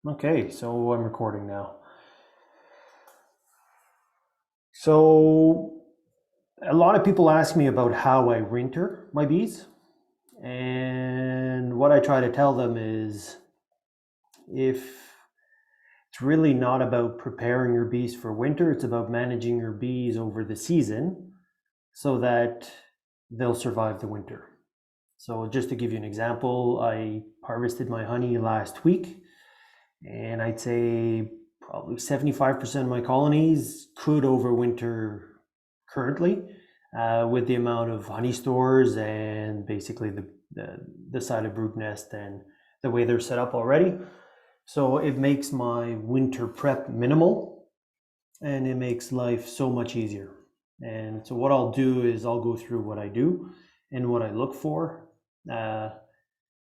Okay, so I'm recording now. So a lot of people ask me about how I winter my bees, and what I try to tell them is if it's really not about preparing your bees for winter, it's about managing your bees over the season so that they'll survive the winter. So just to give you an example, I harvested my honey last week, and I'd say probably 75% of my colonies could overwinter currently, with the amount of honey stores and basically the side of brood nest and the way they're set up already. So it makes my winter prep minimal, and it makes life so much easier. And so what I'll do is I'll go through what I do and what I look for, uh,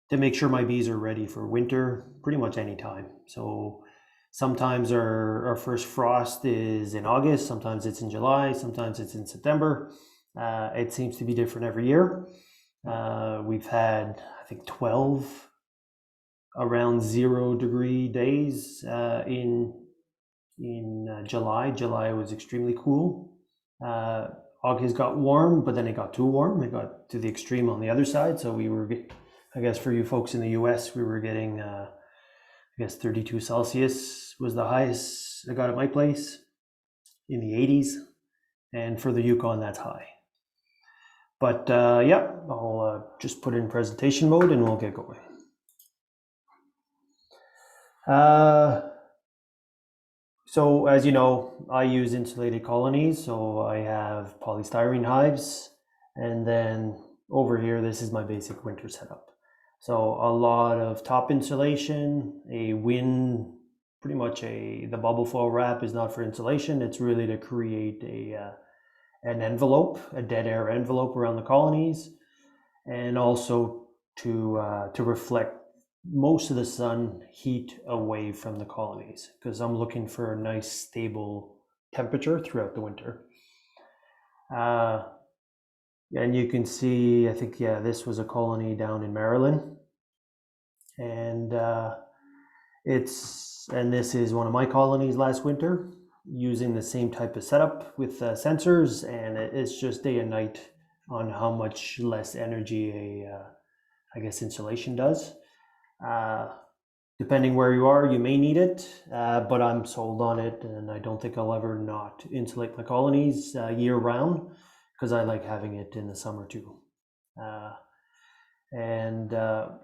to make sure my bees are ready for winter pretty much any time. So sometimes our first frost is in August, sometimes it's in July, sometimes it's in September. It seems to be different every year. We've had, I think, 12 around 0 degree days in July. July was extremely cool. August got warm, but then it got too warm. It got to the extreme on the other side. So we were, I guess for you folks in the US, we were getting, I guess 32 Celsius was the highest I got at my place, in the 80s. And for the Yukon, that's high. But yeah, I'll just put it in presentation mode and we'll get going. So as you know, I use insulated colonies. So I have polystyrene hives, and then over here, this is my basic winter setup. So a lot of top insulation, a wind, pretty much the bubble flow wrap is not for insulation. It's really to create an envelope, a dead air envelope around the colonies, and also to reflect most of the sun heat away from the colonies, because I'm looking for a nice stable temperature throughout the winter. And you can see, I think, yeah, this was a colony down in Maryland, and this is one of my colonies last winter, using the same type of setup with sensors, and it's just day and night on how much less energy I guess insulation does. Uh, Depending where you are, you may need it, but I'm sold on it, and I don't think I'll ever not insulate my colonies year round, because I like having it in the summer too. Uh, and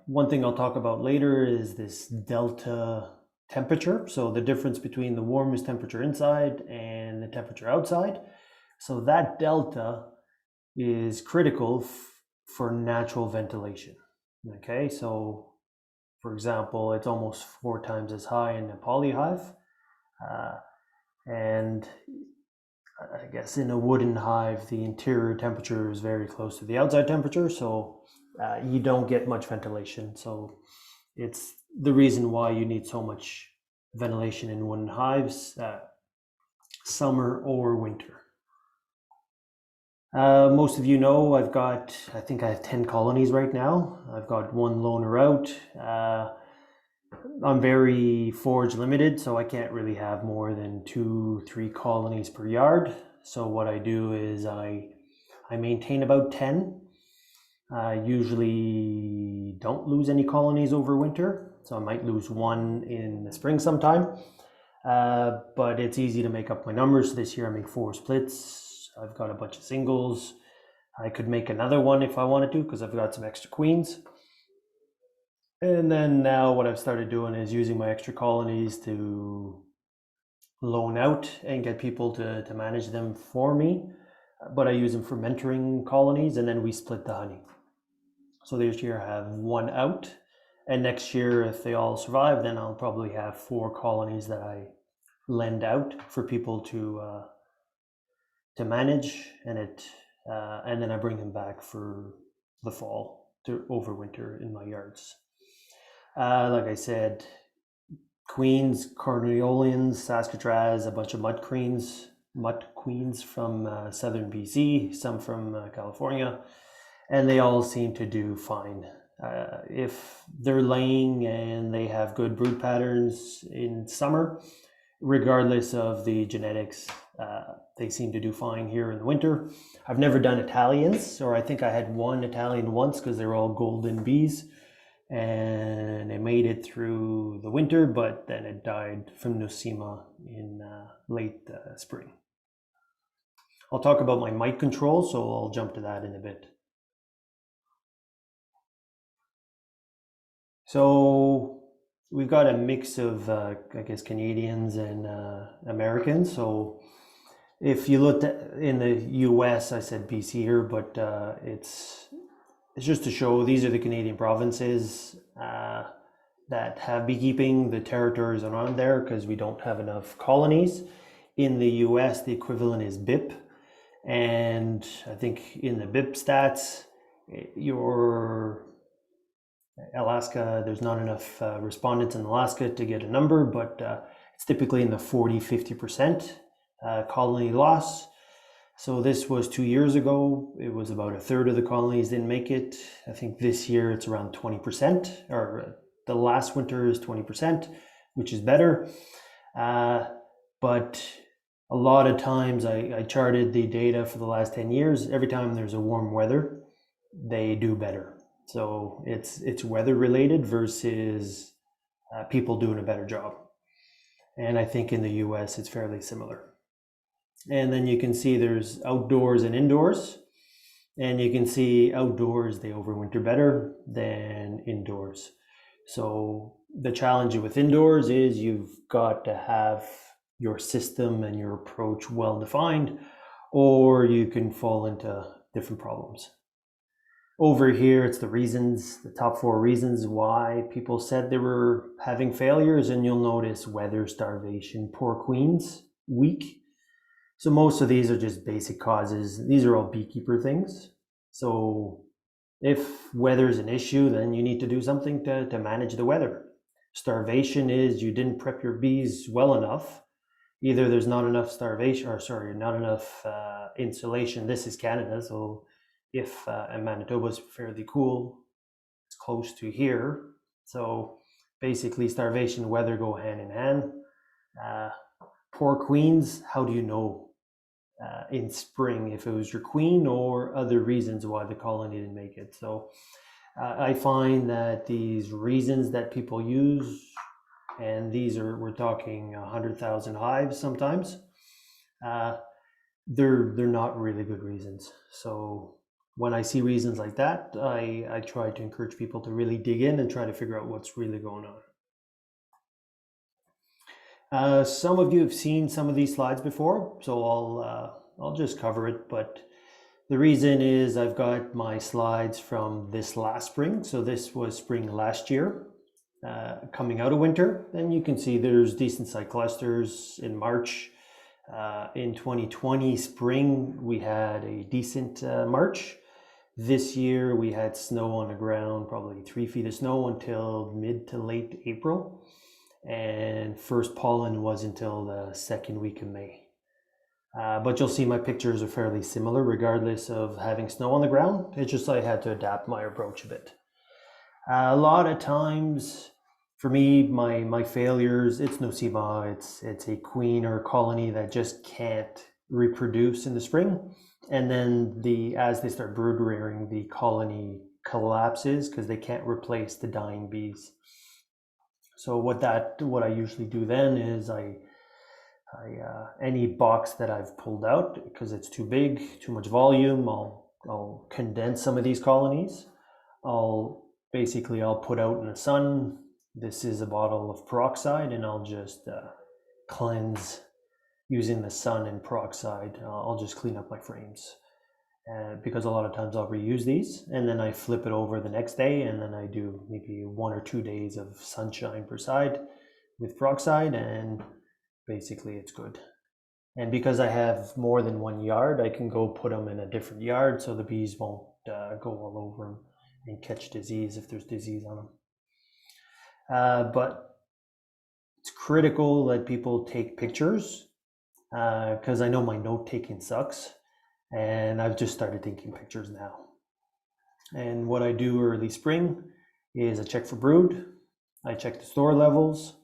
one thing I'll talk about later is this delta temperature. So the difference between the warmest temperature inside and the temperature outside. So that delta is critical for natural ventilation. Okay, so for example, it's almost 4 times as high in a polyhive. Uh, and I guess in a wooden hive, the interior temperature is very close to the outside temperature, so you don't get much ventilation. So it's the reason why you need so much ventilation in wooden hives, summer or winter. Most of you know I think I have 10 colonies right now. I've got one loner out. I'm very forage limited, so I can't really have more than 2, 3 colonies per yard. So what I do is I maintain about 10. I usually don't lose any colonies over winter, so I might lose one in the spring sometime. But it's easy to make up my numbers. This year I make 4 splits. I've got a bunch of singles. I could make another one if I wanted to, because I've got some extra queens. And then now what I've started doing is using my extra colonies to loan out and get people to manage them for me. But I use them for mentoring colonies, and then we split the honey. So this year I have 1 out, and next year, if they all survive, then I'll probably have 4 colonies that I lend out for people to manage, and then I bring them back for the fall to overwinter in my yards. Like I said, queens, Cornelians, Saskatraz, a bunch of mutt queens from southern BC, some from California, and they all seem to do fine. If they're laying and they have good brood patterns in summer, regardless of the genetics, they seem to do fine here in the winter. I've never done Italians, or I think I had one Italian once because they were all golden bees, and it made it through the winter, but then it died from nosema in late spring. I'll talk about my mite control, so I'll jump to that in a bit. So we've got a mix of, I guess, Canadians and Americans. So if you looked in the US, I said BC here, but it's just to show these are the Canadian provinces that have beekeeping. The territories are on there because we don't have enough colonies. In the US, the equivalent is BIP. And I think in the BIP stats, your Alaska, there's not enough respondents in Alaska to get a number, but it's typically in the 40-50% colony loss. So this was 2 years ago. It was about a third of the colonies didn't make it. I think this year it's around 20%, or the last winter is 20%, which is better. But a lot of times I charted the data for the last 10 years. Every time there's a warm weather, they do better. So it's weather related versus people doing a better job. And I think in the US it's fairly similar. And then you can see there's outdoors and indoors. And you can see outdoors they overwinter better than indoors. So the challenge with indoors is you've got to have your system and your approach well defined, or you can fall into different problems. Over here, it's the reasons, the top 4 reasons why people said they were having failures, and you'll notice weather, starvation, poor queens, weak. So most of these are just basic causes. These are all beekeeper things. So if weather is an issue, then you need to do something to manage the weather. Starvation is you didn't prep your bees well enough. Either there's not enough starvation, or sorry, not enough insulation. This is Canada, so if and Manitoba is fairly cool, it's close to here. So basically, starvation and weather go hand in hand. Poor queens, how do you know in spring if it was your queen or other reasons why the colony didn't make it? So I find that these reasons that people use, and these are, we're talking 100,000 hives sometimes, they're not really good reasons. So when I see reasons like that, I try to encourage people to really dig in and try to figure out what's really going on. Some of you have seen some of these slides before, so I'll just cover it. But the reason is I've got my slides from this last spring. So this was spring last year, coming out of winter. And you can see there's decent sized clusters in March. In 2020 spring, we had a decent March. This year we had snow on the ground, probably 3 feet of snow until mid to late April. And first pollen was until the second week of May. But you'll see my pictures are fairly similar regardless of having snow on the ground. It's just I had to adapt my approach a bit. A lot of times for me, my failures, it's nosema, it's a queen or a colony that just can't reproduce in the spring. And then as they start brood rearing, the colony collapses because they can't replace the dying bees. So what I usually do then is any box that I've pulled out, because it's too big, too much volume, I'll condense some of these colonies. I'll put out in the sun. This is a bottle of peroxide, and I'll just cleanse using the sun and peroxide. I'll just clean up my frames. Because a lot of times I'll reuse these, and then I flip it over the next day, and then I do maybe 1 or 2 days of sunshine per side with peroxide, and basically it's good. And because I have more than one yard, I can go put them in a different yard so the bees won't go all over them and catch disease if there's disease on them. But it's critical that people take pictures, because I know my note taking sucks. And I've just started taking pictures now. And what I do early spring is I check for brood, I check the store levels,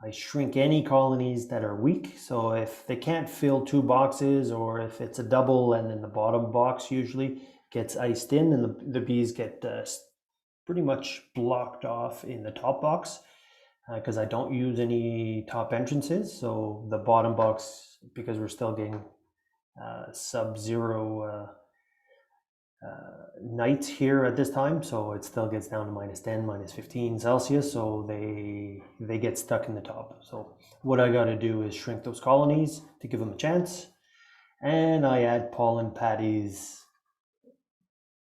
I shrink any colonies that are weak. So if they can't fill 2 boxes, or if it's a double and then the bottom box usually gets iced in and the bees get pretty much blocked off in the top box, because I don't use any top entrances. So the bottom box, because we're still getting sub-zero nights here at this time, so it still gets down to -10, -15 Celsius, so they get stuck in the top. So what I got to do is shrink those colonies to give them a chance, and I add pollen patties.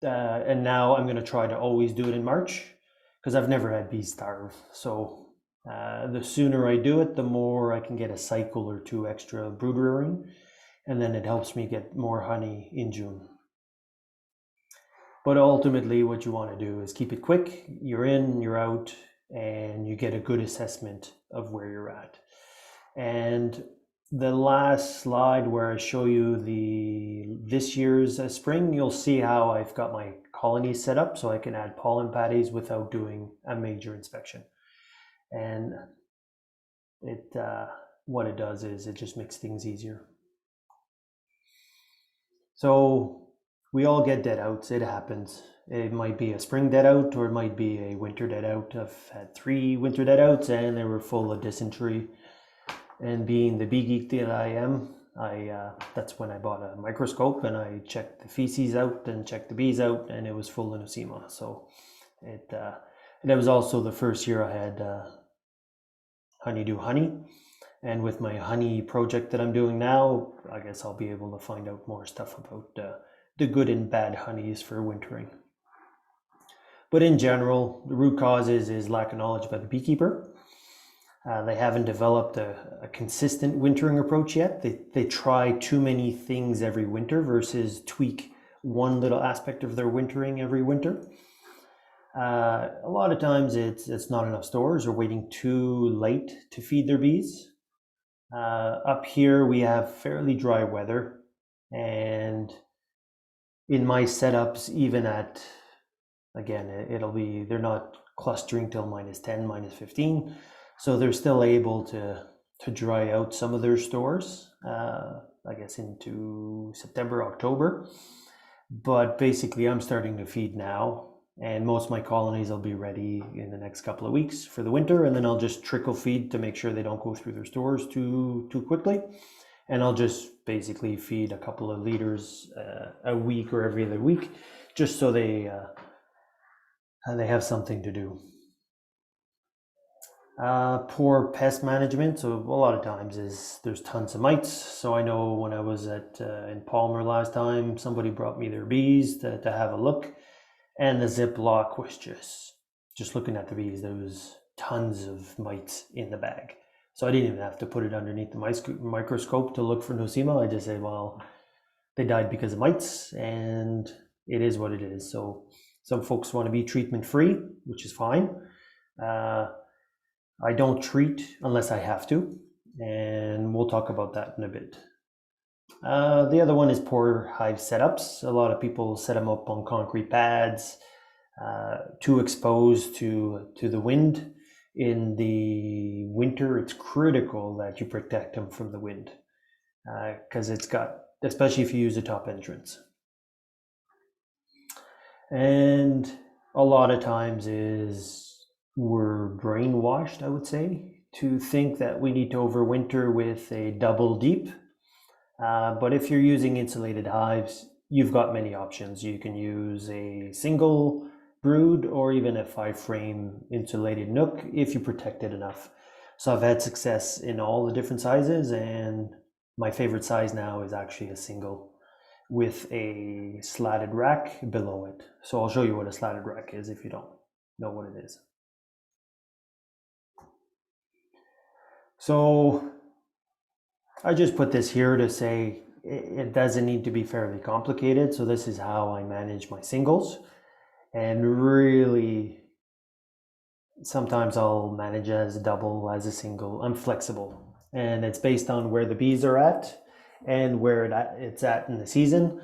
And now I'm going to try to always do it in March, because I've never had bees starve. So the sooner I do it, the more I can get a cycle or 2 extra brood rearing, and then it helps me get more honey in June. But ultimately, what you want to do is keep it quick. You're in, you're out, and you get a good assessment of where you're at. And the last slide where I show you this year's spring, you'll see how I've got my colonies set up so I can add pollen patties without doing a major inspection. And what it does is it just makes things easier. So we all get dead outs, it happens. It might be a spring dead out, or it might be a winter dead out. I've had 3 winter dead outs and they were full of dysentery. And being the bee geek that I am, that's when I bought a microscope and I checked the feces out and checked the bees out, and it was full of nosema. So it was also the first year I had honeydew honey. And with my honey project that I'm doing now, I guess I'll be able to find out more stuff about the good and bad honeys for wintering. But in general, the root causes is lack of knowledge by the beekeeper. They haven't developed a consistent wintering approach yet. They try too many things every winter versus tweak one little aspect of their wintering every winter. A lot of times it's not enough stores, or waiting too late to feed their bees. Up here we have fairly dry weather, and in my setups, even at, again, they're not clustering till -10, -15, so they're still able to dry out some of their stores, I guess into September, October. But basically I'm starting to feed now, and most of my colonies will be ready in the next couple of weeks for the winter, and then I'll just trickle feed to make sure they don't go through their stores too quickly. And I'll just basically feed a couple of liters a week or every other week, just so they have something to do. Poor pest management. So a lot of times there's tons of mites. So I know when I was in Palmer last time, somebody brought me their bees to have a look, and the Ziploc was just looking at the bees. There was tons of mites in the bag. So I didn't even have to put it underneath the microscope to look for nosema. I just said, well, they died because of mites, and it is what it is. So some folks want to be treatment free, which is fine. I don't treat unless I have to, and we'll talk about that in a bit. The other one is poor hive setups. A lot of people set them up on concrete pads, too exposed to the wind. In the winter, it's critical that you protect them from the wind, because especially if you use a top entrance. And a lot of times we're brainwashed, I would say, to think that we need to overwinter with a double deep. But if you're using insulated hives, you've got many options. You can use a single brood or even a 5-frame insulated nook if you protect it enough. So I've had success in all the different sizes, and my favorite size now is actually a single with a slatted rack below it. So I'll show you what a slatted rack is if you don't know what it is. So I just put this here to say it doesn't need to be fairly complicated. So this is how I manage my singles. And really, sometimes I'll manage as a double, as a single. I'm flexible, and it's based on where the bees are at and where it's at in the season.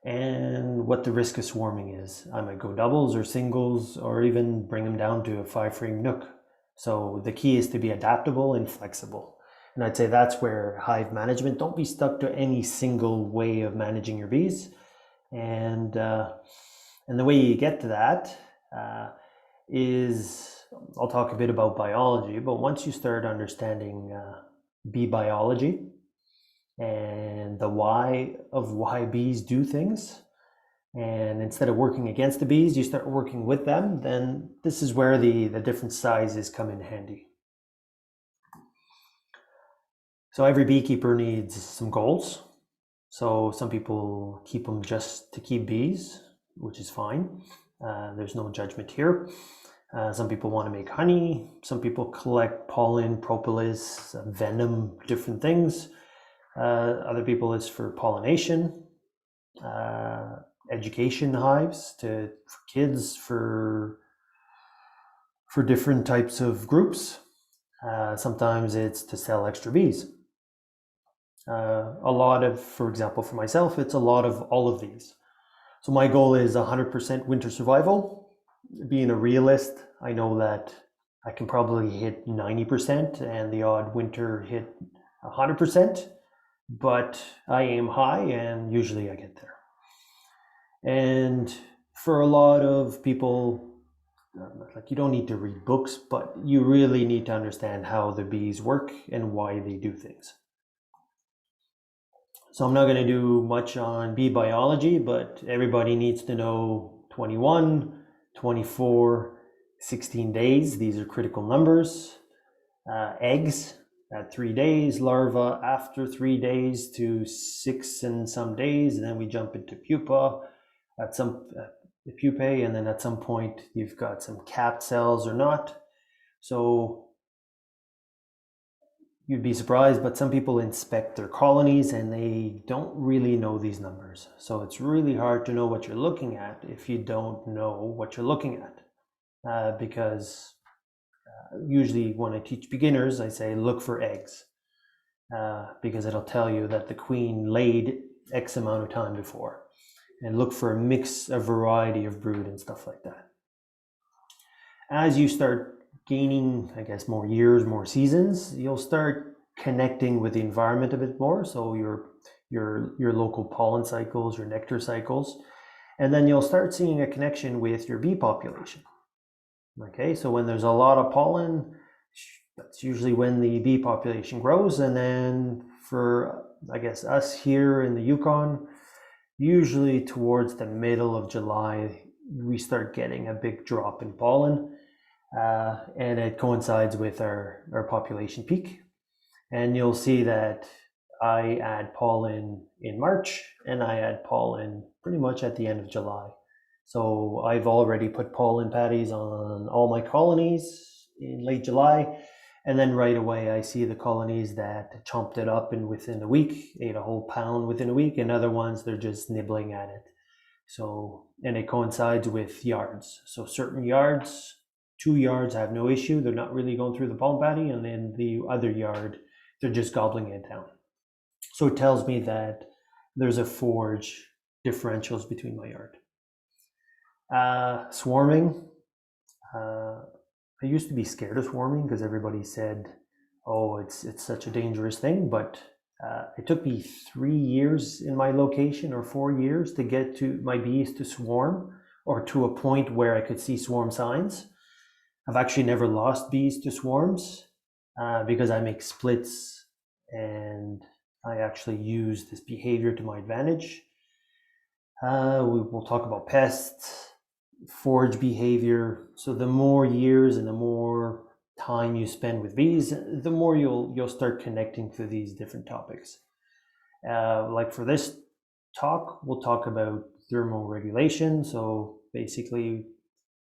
and what the risk of swarming is. I might go doubles or singles or even bring them down to a 5-frame nook. So the key is to be adaptable and flexible. And I'd say that's where hive management, don't be stuck to any single way of managing your bees. And the way you get to that is, I'll talk a bit about biology, but once you start understanding bee biology and the why of why bees do things, and instead of working against the bees, you start working with them, then this is where the different sizes come in handy. So every beekeeper needs some goals. So some people keep them just to keep bees, which is fine. There's no judgment here. Some people want to make honey. Some people collect pollen, propolis, venom, different things. Other people it's for pollination, education hives for kids, for different types of groups. Sometimes it's to sell extra bees. A lot of, for example, for myself, it's a lot of all of these. So my goal is 100% winter survival. Being a realist, I know that I can probably hit 90% and the odd winter hit 100%, but I aim high and usually I get there. And for a lot of people, like, you don't need to read books, but you really need to understand how the bees work and why they do things. So I'm not going to do much on bee biology, but everybody needs to know 21, 24, 16 days. These are critical numbers. Eggs at 3 days, larva after 3 days to 6 and some days, and then we jump into pupa at the pupae, and then at some point you've got some capped cells or not. So you'd be surprised, but some people inspect their colonies and they don't really know these numbers. So it's really hard to know what you're looking at if you don't know what you're looking at. Because usually when I teach beginners, I say look for eggs, because it'll tell you that the queen laid X amount of time before. And look for a variety of brood and stuff like that. As you start gaining, I guess, more years, more seasons, you'll start connecting with the environment a bit more. So your local pollen cycles, your nectar cycles, and then you'll start seeing a connection with your bee population. Okay, so when there's a lot of pollen, that's usually when the bee population grows. And then for, I guess, us here in the Yukon, usually towards the middle of July, we start getting a big drop in pollen. And it coincides with our population peak. And you'll see that I add pollen in March and I add pollen pretty much at the end of July. So I've already put pollen patties on all my colonies in late July. And then right away I see the colonies that chomped it up and within a week, ate a whole pound within a week, and other ones, they're just nibbling at it. So, and it coincides with yards. So certain yards, 2 yards have no issue. They're not really going through the pollen patty. And then the other yard, they're just gobbling it down. So it tells me that there's a forage differentials between my yard. Swarming. I used to be scared of swarming because everybody said, oh, it's such a dangerous thing. But it took me 3 years in my location, or 4 years, to get to my bees to swarm, or to a point where I could see swarm signs. I've actually never lost bees to swarms because I make splits and I actually use this behavior to my advantage. We'll talk about pests, forage behavior. So the more years and the more time you spend with bees, the more you'll start connecting to these different topics. Like for this talk, we'll talk about thermoregulation. So basically,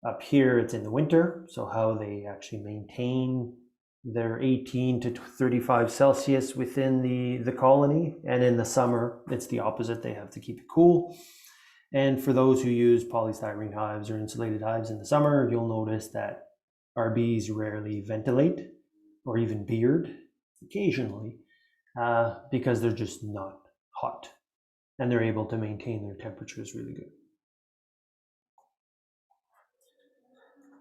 up here, it's in the winter, so how they actually maintain their 18 to 35 Celsius within the colony. And in the summer, it's the opposite. They have to keep it cool. And for those who use polystyrene hives or insulated hives in the summer, you'll notice that our bees rarely ventilate or even beard occasionally because they're just not hot. and they're able to maintain their temperatures really good.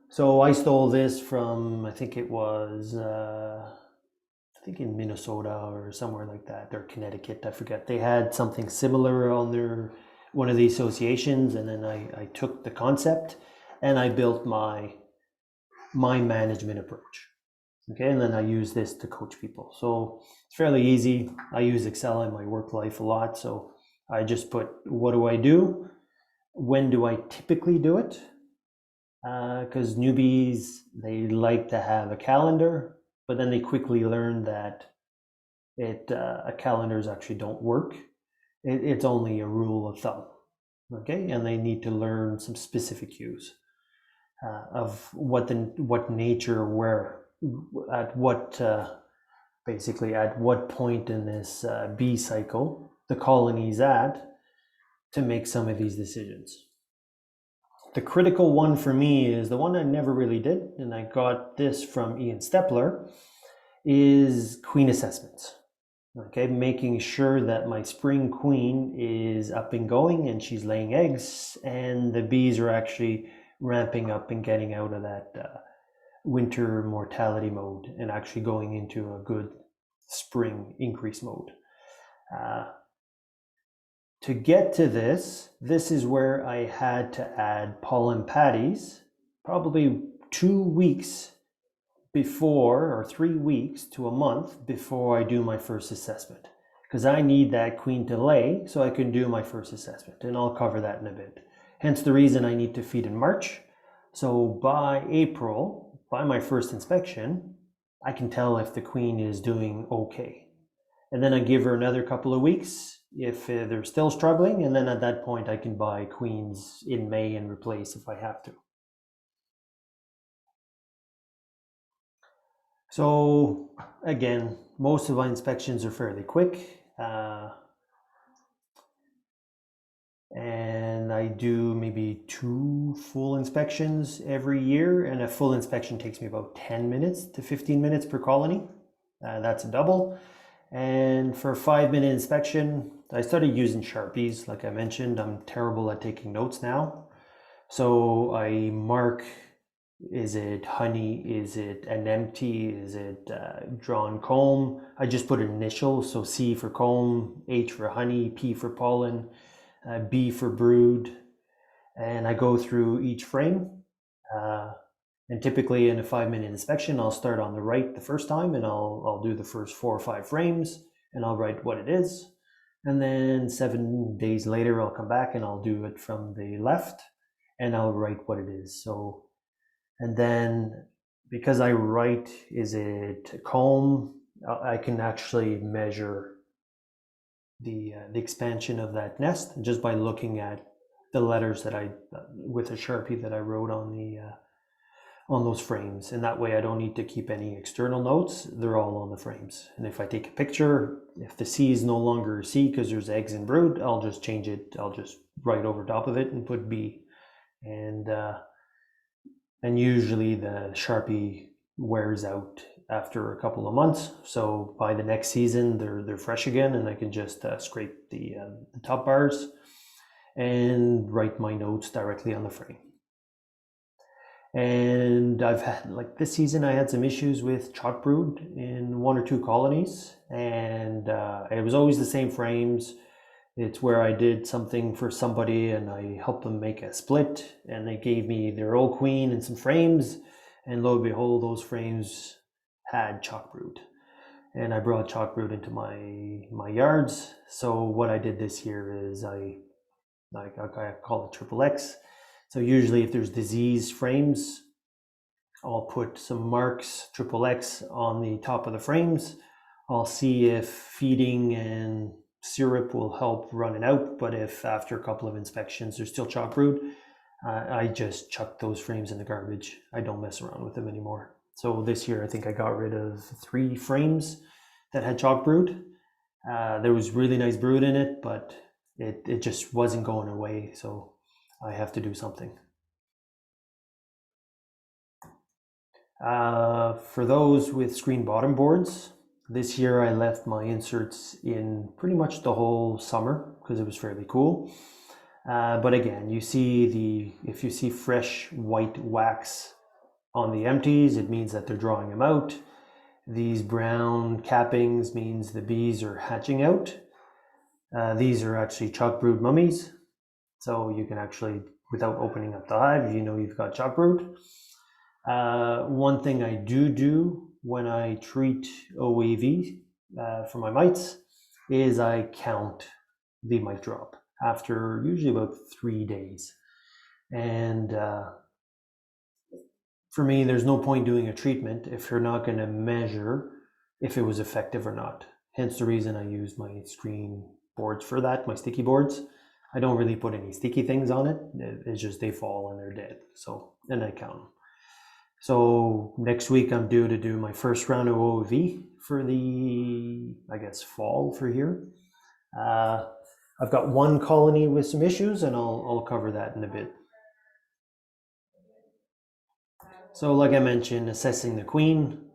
So I stole this from, I think it was, I think in Minnesota or somewhere like that, or Connecticut, I forget. They had something similar on their one of the associations, and then I took the concept and I built my management approach. Okay, and then I use this to coach people. So it's fairly easy. I use Excel in my work life a lot, so I just put what do I do, when do I typically do it, because newbies, they like to have a calendar, but then they quickly learn that calendars actually don't work. It's only a rule of thumb, okay? And they need to learn some specific cues of what nature, where, at what basically at what point in this bee cycle the colony's at, to make some of these decisions. The critical one for me is the one I never really did, and I got this from Ian Stepler, is queen assessments. Okay, making sure that my spring queen is up and going and she's laying eggs, and the bees are actually ramping up and getting out of that winter mortality mode and actually going into a good spring increase mode. To get to this is where I had to add pollen patties, probably 2 weeks before, or 3 weeks to a month before I do my first assessment, because I need that queen to lay so I can do my first assessment, and I'll cover that in a bit. Hence the reason I need to feed in March. So by April, by my first inspection, I can tell if the queen is doing okay. And then I give her another couple of weeks if they're still struggling, and then at that point I can buy queens in May and replace if I have to. So again, most of my inspections are fairly quick, and I do maybe 2 full inspections every year, and a full inspection takes me about 10 minutes to 15 minutes per colony. That's a double. And for a 5-minute inspection, I started using Sharpies. Like I mentioned, I'm terrible at taking notes now. So I mark, is it honey? Is it an empty? Is it drawn comb? I just put initials, so C for comb, H for honey, P for pollen, B for brood. And I go through each frame. And typically in a 5-minute inspection, I'll start on the right the first time, and I'll do the first 4 or 5 frames, and I'll write what it is. And then 7 days later, I'll come back and I'll do it from the left, and I'll write what it is. So, and then because I write, is it a comb, I can actually measure the expansion of that nest just by looking at the letters that with a Sharpie that I wrote on those frames, and that way I don't need to keep any external notes. They're all on the frames. And if I take a picture, if the C is no longer a C because there's eggs in brood, I'll just change it. I'll just write over top of it and put B. And usually the Sharpie wears out after a couple of months. So by the next season, they're fresh again, and I can just scrape the top bars and write my notes directly on the frame. And I've had, like this season, I had some issues with chalk brood in 1 or 2 colonies, and it was always the same frames. It's where I did something for somebody and I helped them make a split, and they gave me their old queen and some frames, and lo and behold, those frames had chalk brood. And I brought chalk brood into my yards. So what I did this year is I call it triple X. So usually if there's disease frames, I'll put some marks, triple X, on the top of the frames. I'll see if feeding and syrup will help run it out, but if after a couple of inspections there's still chalk brood, I just chuck those frames in the garbage. I don't mess around with them anymore. So this year I think I got rid of 3 frames that had chalk brood. There was really nice brood in it, but it just wasn't going away, so I have to do something. For those with screen bottom boards, This year I left my inserts in pretty much the whole summer because it was fairly cool. But again, if you see fresh white wax on the empties, it means that they're drawing them out. These brown cappings means the bees are hatching out. These are actually chalk brood mummies. So you can actually, without opening up the hive, you know you've got chalk brood. One thing I do when I treat OAV for my mites is I count the mite drop after usually about 3 days. And for me, there's no point doing a treatment if you're not going to measure if it was effective or not. Hence the reason I use my screen boards for that, my sticky boards. I don't really put any sticky things on it. It's just they fall and they're dead. So, and I count them. So next week I'm due to do my first round of OV for the, I guess, fall for here. I've got one colony with some issues and I'll cover that in a bit. So like I mentioned, assessing the queen.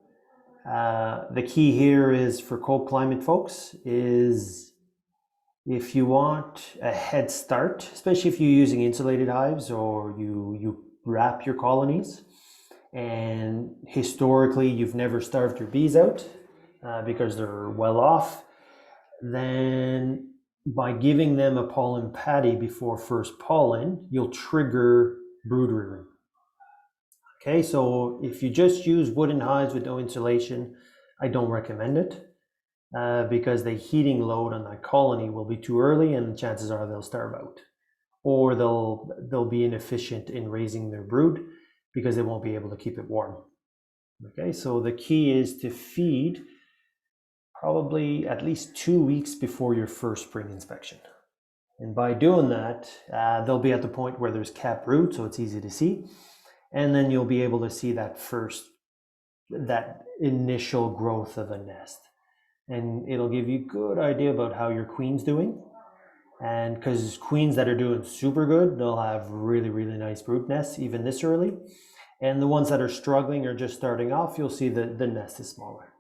The key here is for cold climate folks is if you want a head start, especially if you're using insulated hives or you wrap your colonies, and historically you've never starved your bees out because they're well off, then by giving them a pollen patty before first pollen, you'll trigger brood rearing. Okay, so if you just use wooden hives with no insulation, I don't recommend it because the heating load on that colony will be too early and chances are they'll starve out. Or they'll be inefficient in raising their brood because they won't be able to keep it warm. Okay, so the key is to feed probably at least 2 weeks before your first spring inspection. And by doing that, they'll be at the point where there's capped brood, so it's easy to see. And then you'll be able to see that initial growth of a nest. And it'll give you a good idea about how your queen's doing. And because queens that are doing super good, they'll have really, really nice brood nests, even this early. And the ones that are struggling or just starting off, you'll see the nest is smaller.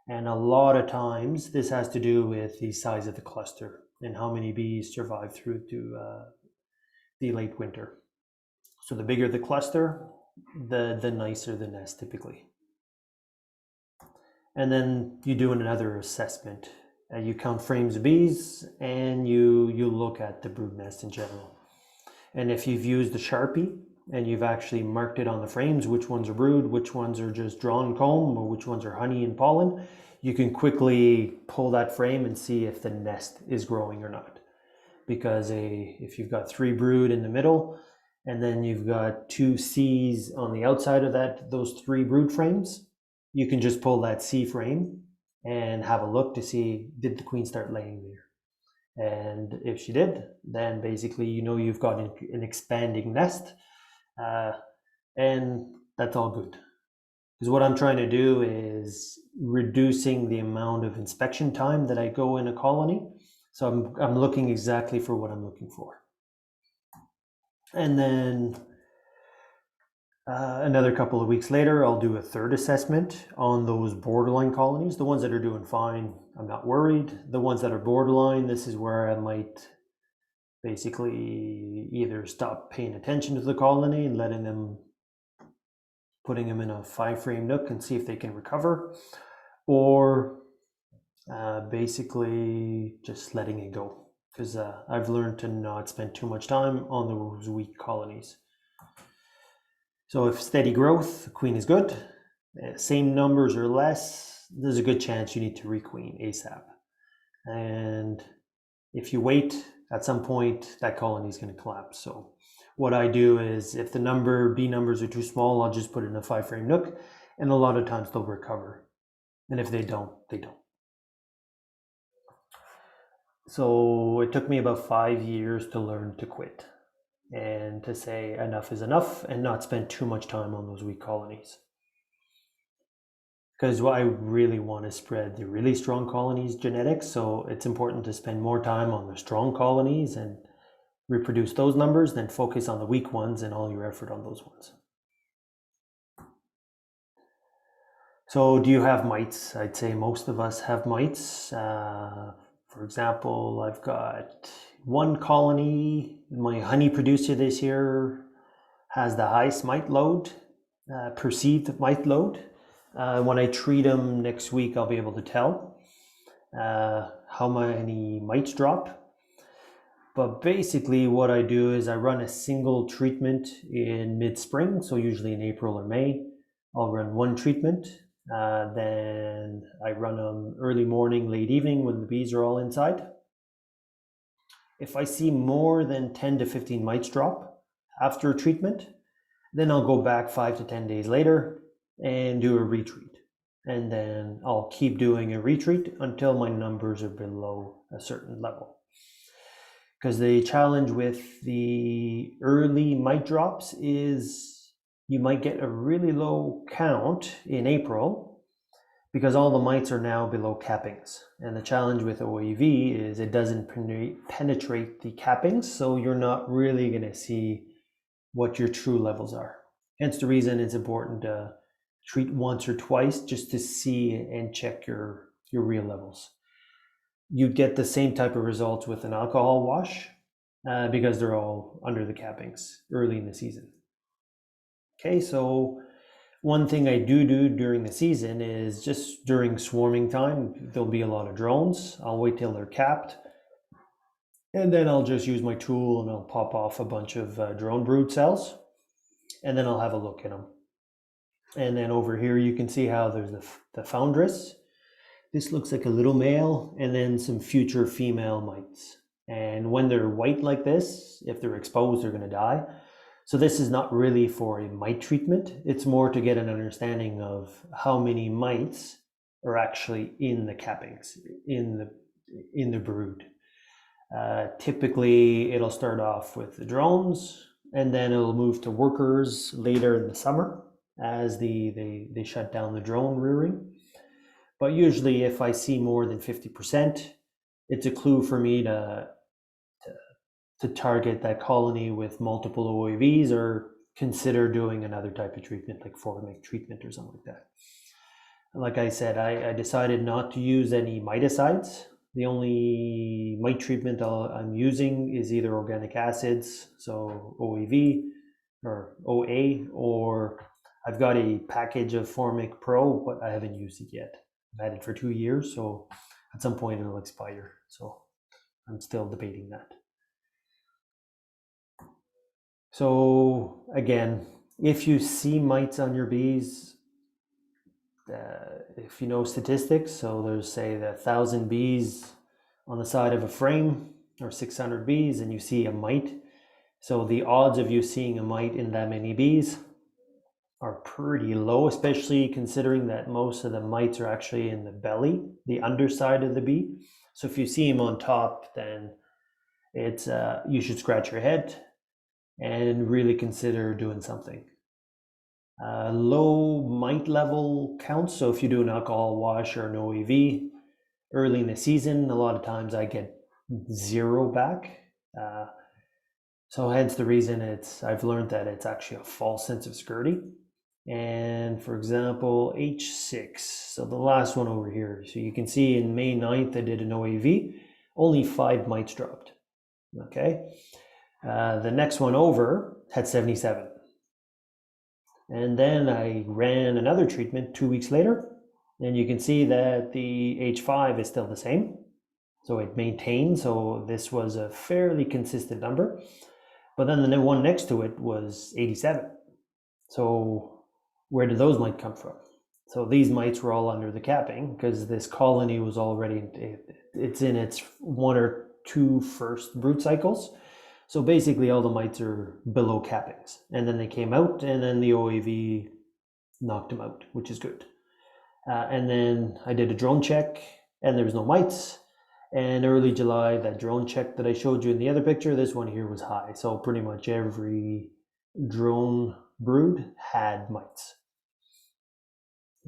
And a lot of times this has to do with the size of the cluster and how many bees survive through to the late winter. So the bigger the cluster, the nicer the nest typically. And then you do another assessment. You count frames of bees and you look at the brood nest in general. And if you've used the Sharpie and you've actually marked it on the frames, which ones are brood, which ones are just drawn comb, or which ones are honey and pollen, you can quickly pull that frame and see if the nest is growing or not. Because if you've got 3 brood in the middle, and then you've got 2 C's on the outside of those 3 brood frames, you can just pull that C frame and have a look to see, did the queen start laying there? And if she did, then basically you know you've got an expanding nest, and that's all good. Because what I'm trying to do is reducing the amount of inspection time that I go in a colony. So I'm looking exactly for what I'm looking for. And then another couple of weeks later, I'll do a third assessment on those borderline colonies. The ones that are doing fine, I'm not worried. The ones that are borderline, this is where I might basically either stop paying attention to the colony and putting them in a 5-frame nook and see if they can recover, or basically just letting it go. Because I've learned to not spend too much time on those weak colonies. So if steady growth, the queen is good. Same numbers or less, there's a good chance you need to requeen ASAP. And if you wait, at some point that colony is going to collapse. So what I do is if the bee numbers are too small, I'll just put it in a 5-frame nook, and a lot of times they'll recover. And if they don't, they don't. So it took me about 5 years to learn to quit and to say enough is enough and not spend too much time on those weak colonies. Because I really want to spread the really strong colonies genetics, so it's important to spend more time on the strong colonies and reproduce those numbers than focus on the weak ones and all your effort on those ones. So do you have mites? I'd say most of us have mites. For example, I've got one colony. My honey producer this year has the highest mite load, perceived mite load. When I treat them next week, I'll be able to tell how many mites drop. But basically, what I do is I run a single treatment in mid-spring, so usually in April or May. I'll run one treatment. Then I run them early morning, late evening when the bees are all inside. If I see more than 10 to 15 mites drop after a treatment, then I'll go back 5 to 10 days later and do a retreat. And then I'll keep doing a retreat until my numbers are below a certain level. Because the challenge with the early mite drops is you might get a really low count in April because all the mites are now below cappings. And the challenge with OEV is it doesn't penetrate the cappings, so you're not really going to see what your true levels are. Hence the reason it's important to treat once or twice just to see and check your real levels. You'd get the same type of results with an alcohol wash because they're all under the cappings early in the season. Okay, so one thing I do during the season is just during swarming time, there'll be a lot of drones. I'll wait till they're capped. And then I'll just use my tool and I'll pop off a bunch of drone brood cells. And then I'll have a look at them. And then over here, you can see how there's the foundress. This looks like a little male and then some future female mites. And when they're white like this, if they're exposed, they're going to die. So this is not really for a mite treatment. It's more to get an understanding of how many mites are actually in the cappings, in the brood. Typically, it'll start off with the drones, and then it'll move to workers later in the summer as they shut down the drone rearing. But usually if I see more than 50%, it's a clue for me to target that colony with multiple OAVs or consider doing another type of treatment like formic treatment or something like that. Like I said, I decided not to use any miticides. The only mite treatment I'm using is either organic acids, so OAV or OA, or I've got a package of Formic Pro, but I haven't used it yet. I've had it for 2 years, so at some point it'll expire. So I'm still debating that. So again, if you see mites on your bees, if you know statistics, so there's say 1,000 bees on the side of a frame or 600 bees and you see a mite. So the odds of you seeing a mite in that many bees are pretty low, especially considering that most of the mites are actually in the belly, the underside of the bee. So if you see them on top, then it's you should scratch your head and really consider doing something. Low mite level counts. So if you do an alcohol wash or an OEV early in the season, a lot of times I get 0 back. So hence the reason I've learned that it's actually a false sense of security. And for example, H6, so the last one over here. So you can see in May 9th, I did an OAV, only 5 mites dropped, okay? The next one over had 77. And then I ran another treatment 2 weeks later, and you can see that the H5 is still the same. So it maintained, so this was a fairly consistent number. But then the one next to it was 87. So where did those mites come from? So these mites were all under the capping because this colony was already, it's in its 1 or 2 first brood cycles. So basically all the mites are below cappings. And then they came out and then the OAV knocked them out, which is good. And then I did a drone check and there was no mites. And early July, that drone check that I showed you in the other picture, this one here was high. So pretty much every drone brood had mites.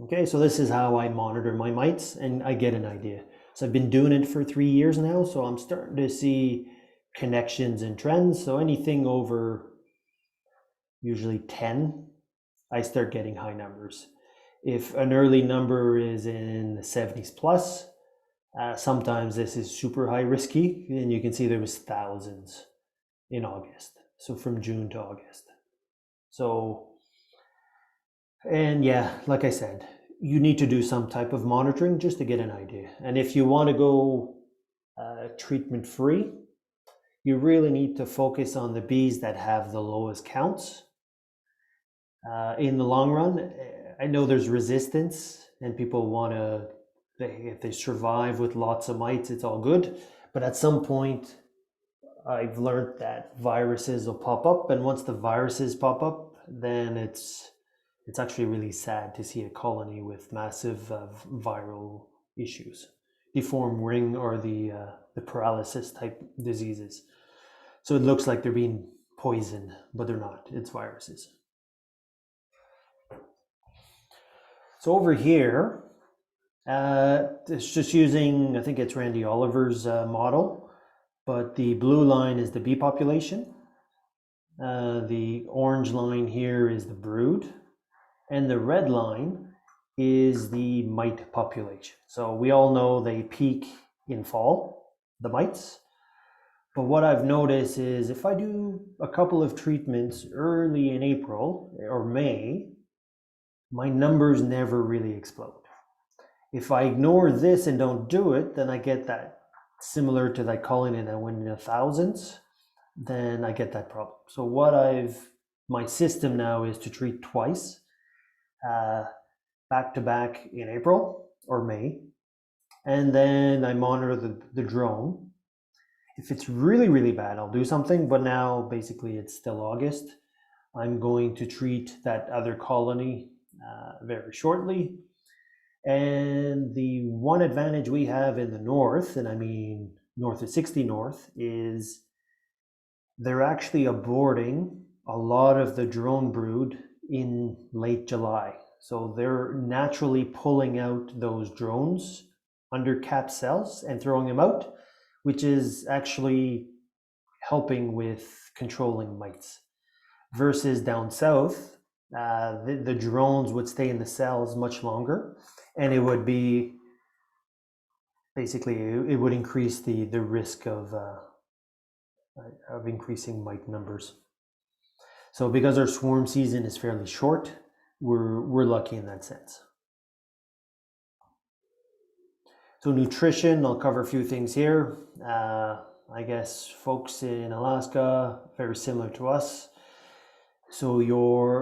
Okay, so this is how I monitor my mites and I get an idea. So I've been doing it for 3 years now, so I'm starting to see connections and trends. So anything over usually 10, I start getting high numbers. If an early number is in the 70s plus, sometimes this is super high risky, and you can see there was thousands in August. So from June to August. So, and yeah, like I said, you need to do some type of monitoring just to get an idea. And if you want to go treatment free, you really need to focus on the bees that have the lowest counts. In the long run, I know there's resistance and people want to, if they survive with lots of mites, it's all good. But at some point, I've learned that viruses will pop up, and once the viruses pop up, then it's actually really sad to see a colony with massive viral issues, deformed ring, or the paralysis type diseases. So it looks like they're being poisoned, but they're not. It's viruses. So over here, it's just using, I think it's Randy Oliver's model, but the blue line is the bee population. The orange line here is the brood, and the red line is the mite population. So we all know they peak in fall, the mites. But what I've noticed is if I do a couple of treatments early in April or May, my numbers never really explode. If I ignore this and don't do it, then I get that similar to that colony that went in the thousands, then I get that problem. So my system now is to treat twice, back to back in April or May, and then I monitor the drone. If it's really, really bad, I'll do something, but now basically it's still August. I'm going to treat that other colony very shortly. And the one advantage we have in the north, and I mean north of 60 north, is they're actually aborting a lot of the drone brood in late July. So they're naturally pulling out those drones under capped cells and throwing them out, which is actually helping with controlling mites. Versus down south, the drones would stay in the cells much longer, and it would be basically, it would increase the risk of increasing mite numbers. So because our swarm season is fairly short, we're lucky in that sense. So nutrition, I'll cover a few things here. I guess folks in Alaska, very similar to us. So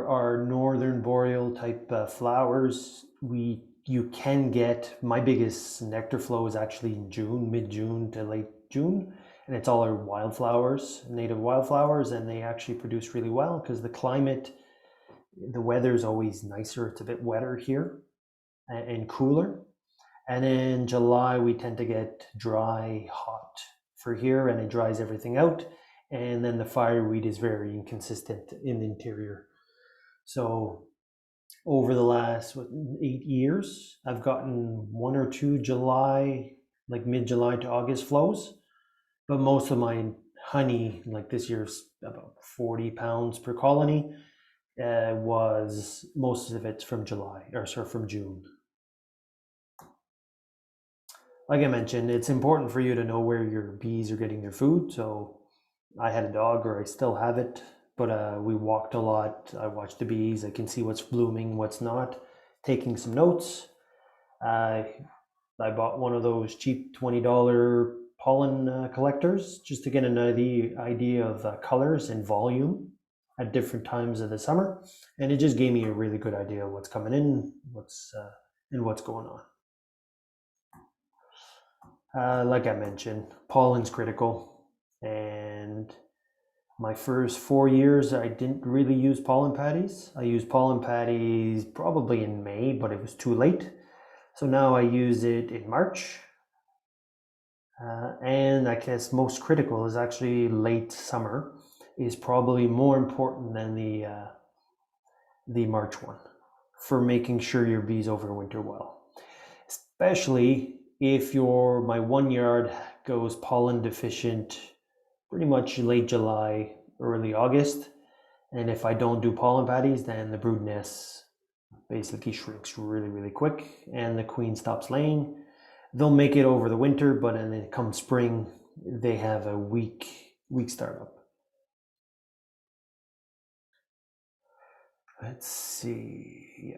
our northern boreal type flowers, you can get, my biggest nectar flow is actually in June, mid-June to late June, and it's all our wildflowers, native wildflowers, and they actually produce really well because the climate, the weather is always nicer. It's a bit wetter here and cooler. And in July, we tend to get dry, hot for here, and it dries everything out. And then the fireweed is very inconsistent in the interior. So over the last 8 years, I've gotten 1 or 2 July, like mid-July to August flows. But most of my honey, like this year's about 40 pounds per colony, was most of it's from from June. Like I mentioned, it's important for you to know where your bees are getting their food. So I had a dog, or I still have it, but we walked a lot. I watched the bees. I can see what's blooming, what's not, taking some notes. I bought one of those cheap $20 pollen collectors just to get an idea of colors and volume at different times of the summer. And it just gave me a really good idea of what's coming in, and what's going on. Like I mentioned, pollen's critical, and my first 4 years, I didn't really use pollen patties. I used pollen patties probably in May, but it was too late. So now I use it in March. And I guess most critical is actually late summer, is probably more important than the March one for making sure your bees overwinter well. Especially if my 1 yard goes pollen deficient pretty much late July, early August. And if I don't do pollen patties, then the brood nests basically shrinks really, really quick, and the queen stops laying. They'll make it over the winter, but then it comes spring, they have a weak startup. Let's see. Yeah.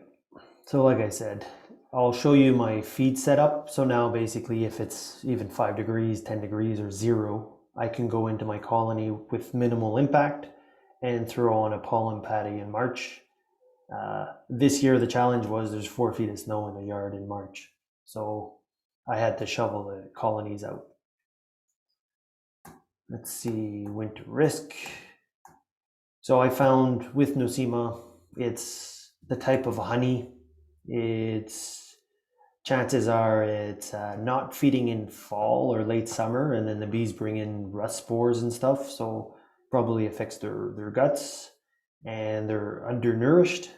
So like I said, I'll show you my feed setup. So now basically if it's even 5 degrees, 10 degrees, or 0, I can go into my colony with minimal impact and throw on a pollen patty in March. This year the challenge was there's 4 feet of snow in the yard in March. So I had to shovel the colonies out. Let's see, winter risk. So I found with Nosema, it's the type of honey. It's chances are it's not feeding in fall or late summer, and then the bees bring in rust spores and stuff. So probably affects their guts, and they're undernourished,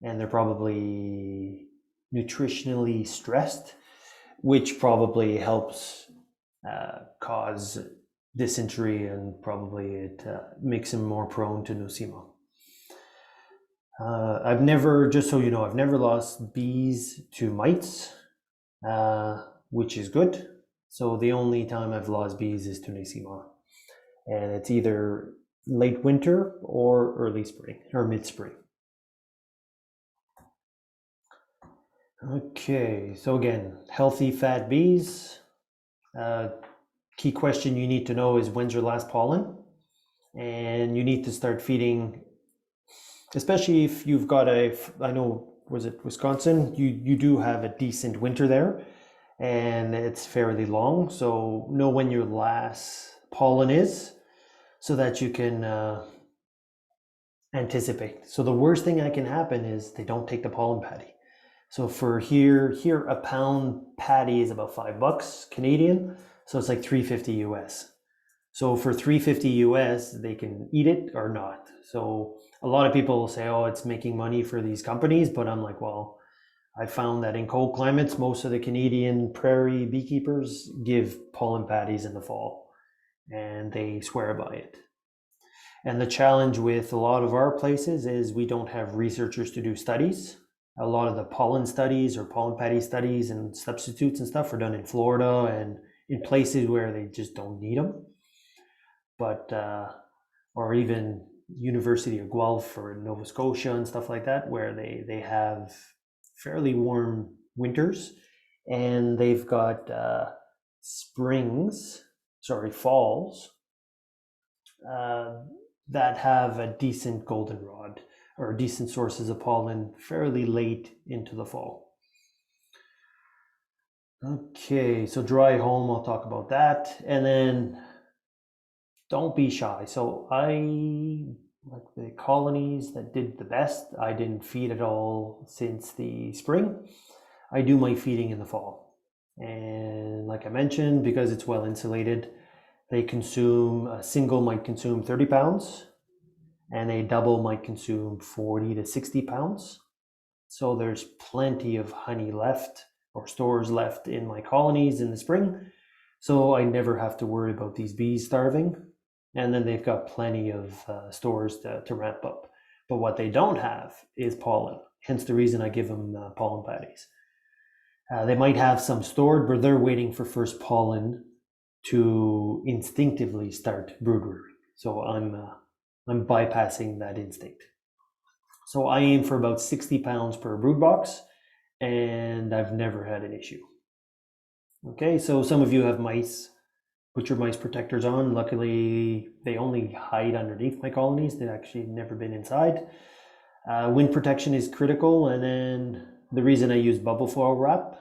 and they're probably nutritionally stressed, which probably helps cause dysentery, and probably it makes them more prone to Nosema. I've never, just so you know, I've never lost bees to mites, which is good. So the only time I've lost bees is to Nosema, and it's either late winter or early spring or mid-spring. Okay, so again, healthy fat bees. Key question you need to know is when's your last pollen, and you need to start feeding, especially if you've got I know, was it Wisconsin? You do have a decent winter there, and it's fairly long. So know when your last pollen is, so that you can anticipate. So the worst thing that can happen is they don't take the pollen patty. So for here a pound patty is about $5 Canadian. So it's like $3.50 US. So for $3.50 US, they can eat it or not. So a lot of people say, oh, it's making money for these companies. But I'm like, well, I found that in cold climates, most of the Canadian prairie beekeepers give pollen patties in the fall, and they swear by it. And the challenge with a lot of our places is we don't have researchers to do studies. A lot of the pollen studies or pollen patty studies and substitutes and stuff are done in Florida and in places where they just don't need them. But or even University of Guelph or Nova Scotia and stuff like that, where they have fairly warm winters, and they've got falls that have a decent goldenrod or decent sources of pollen fairly late into the fall. Okay, so dry home, I'll talk about that. And then don't be shy. So like the colonies that did the best, I didn't feed at all since the spring. I do my feeding in the fall. And like I mentioned, because it's well insulated, a single might consume 30 pounds, and a double might consume 40 to 60 pounds. So there's plenty of honey left or stores left in my colonies in the spring. So I never have to worry about these bees starving. And then they've got plenty of stores to ramp up. But what they don't have is pollen. Hence the reason I give them pollen patties. They might have some stored, but they're waiting for first pollen to instinctively start brood rearing. So I'm bypassing that instinct. So I aim for about 60 pounds per brood box, and I've never had an issue. Okay, so some of you have mice. Put your mice protectors on. Luckily, they only hide underneath my colonies. They've actually never been inside. Wind protection is critical, and then the reason I use bubble foil wrap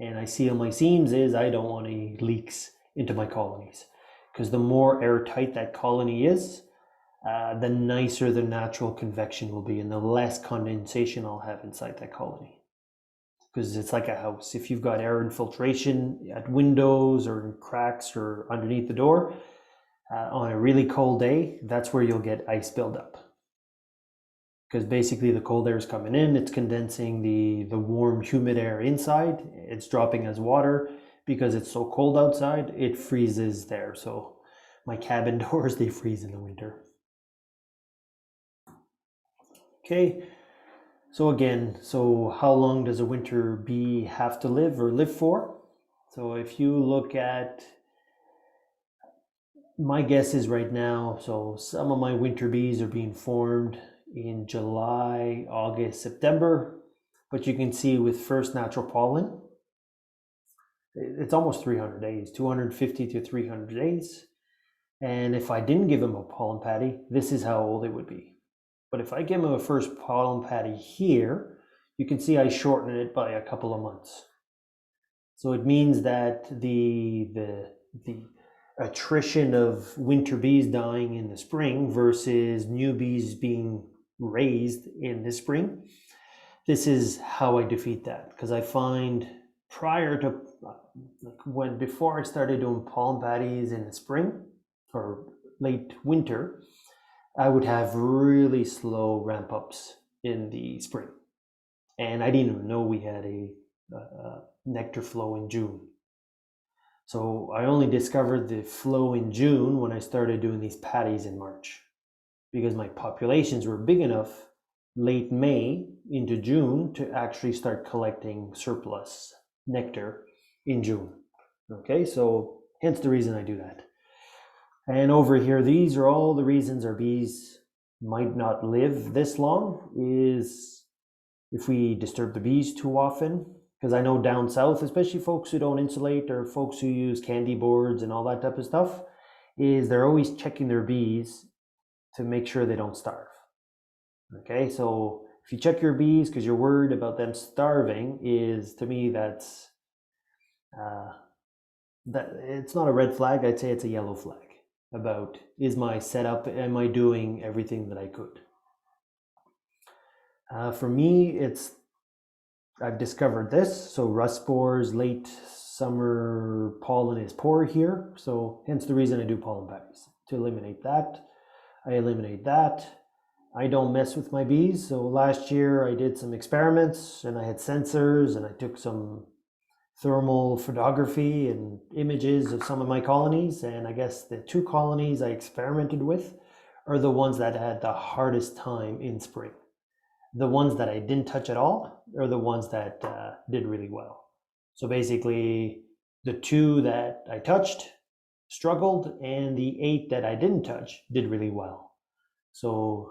and I seal my seams is I don't want any leaks into my colonies, because the more airtight that colony is, the nicer the natural convection will be, and the less condensation I'll have inside that colony. Because it's like a house. If you've got air infiltration at windows or in cracks or underneath the door, on a really cold day, that's where you'll get ice buildup. Because basically the cold air is coming in, it's condensing the warm, humid air inside, it's dropping as water. Because it's so cold outside, it freezes there. So my cabin doors, they freeze in the winter. Okay, So again, so how long does a winter bee have to live or live for? So if you look at, my guess is right now, so some of my winter bees are being formed in July, August, September, but you can see with first natural pollen, it's almost 300 days, 250 to 300 days. And if I didn't give them a pollen patty, this is how old it would be. But if I give them a first pollen patty here, you can see I shorten it by a couple of months. So it means that the attrition of winter bees dying in the spring versus new bees being raised in the spring, this is how I defeat that. Because I find prior to before I started doing pollen patties in the spring or late winter, I would have really slow ramp ups in the spring. And I didn't even know we had a nectar flow in June. So I only discovered the flow in June when I started doing these patties in March, because my populations were big enough late May into June to actually start collecting surplus nectar in June. Okay, so hence the reason I do that. And over here, these are all the reasons our bees might not live this long, is if we disturb the bees too often. Because I know down south, especially folks who don't insulate or folks who use candy boards and all that type of stuff, is they're always checking their bees to make sure they don't starve. Okay, so if you check your bees because you're worried about them starving, is to me that's that it's not a red flag. I'd say it's a yellow flag about, is my setup, am I doing everything that I could? For me, I've discovered this. So rust spores, late summer pollen is poor here. So hence the reason I do pollen patties, to eliminate that. I eliminate that. I don't mess with my bees. So last year I did some experiments and I had sensors and I took some thermal photography and images of some of my colonies. And I guess the two colonies I experimented with are the ones that had the hardest time in spring. The ones that I didn't touch at all are the ones that did really well. So basically, the two that I touched struggled, and the 8 that I didn't touch did really well. So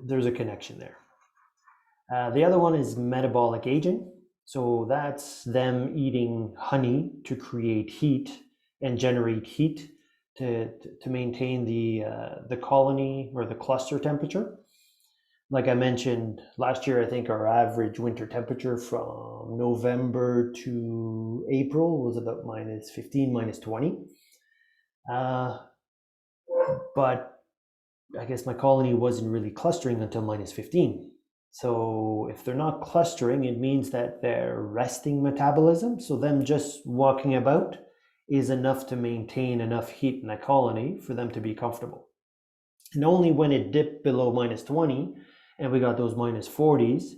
there's a connection there. The other one is metabolic aging. So that's them eating honey to create heat and generate heat to maintain the colony or the cluster temperature. Like I mentioned last year, I think our average winter temperature from November to April was about -15, -20. But I guess my colony wasn't really clustering until -15. So if they're not clustering, it means that they're resting metabolism. So them just walking about is enough to maintain enough heat in the colony for them to be comfortable. And only when it dipped below -20 and we got those -40s,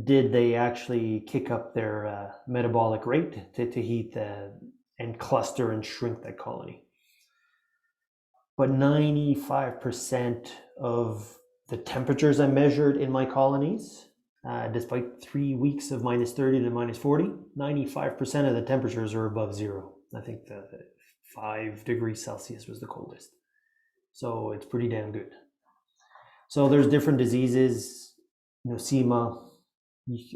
did they actually kick up their metabolic rate to heat and cluster and shrink that colony. But 95% of the temperatures I measured in my colonies, despite 3 weeks of -30 to -40, 95% of the temperatures are above zero. I think the 5 degrees Celsius was the coldest. So it's pretty damn good. So there's different diseases, nosema.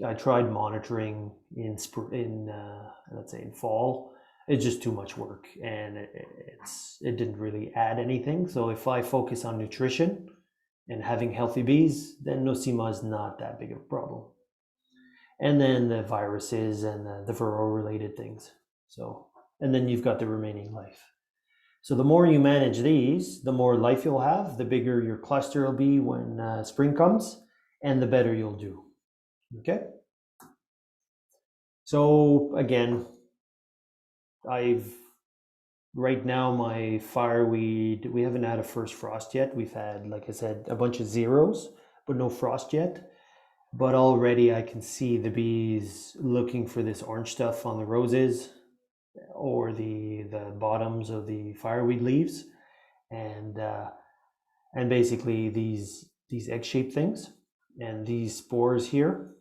I tried monitoring in let's say in fall. It's just too much work, and it didn't really add anything. So if I focus on nutrition and having healthy bees, then nosema is not that big of a problem. And then the viruses and the vero-related things. So, and then you've got the remaining life. So the more you manage these, the more life you'll have, the bigger your cluster will be when spring comes, and the better you'll do. Okay? So again, right now my fireweed, we haven't had a first frost yet. We've had, like I said, a bunch of zeros, but no frost yet. But already I can see the bees looking for this orange stuff on the roses or the bottoms of the fireweed leaves, and basically these egg-shaped things. And these spores here,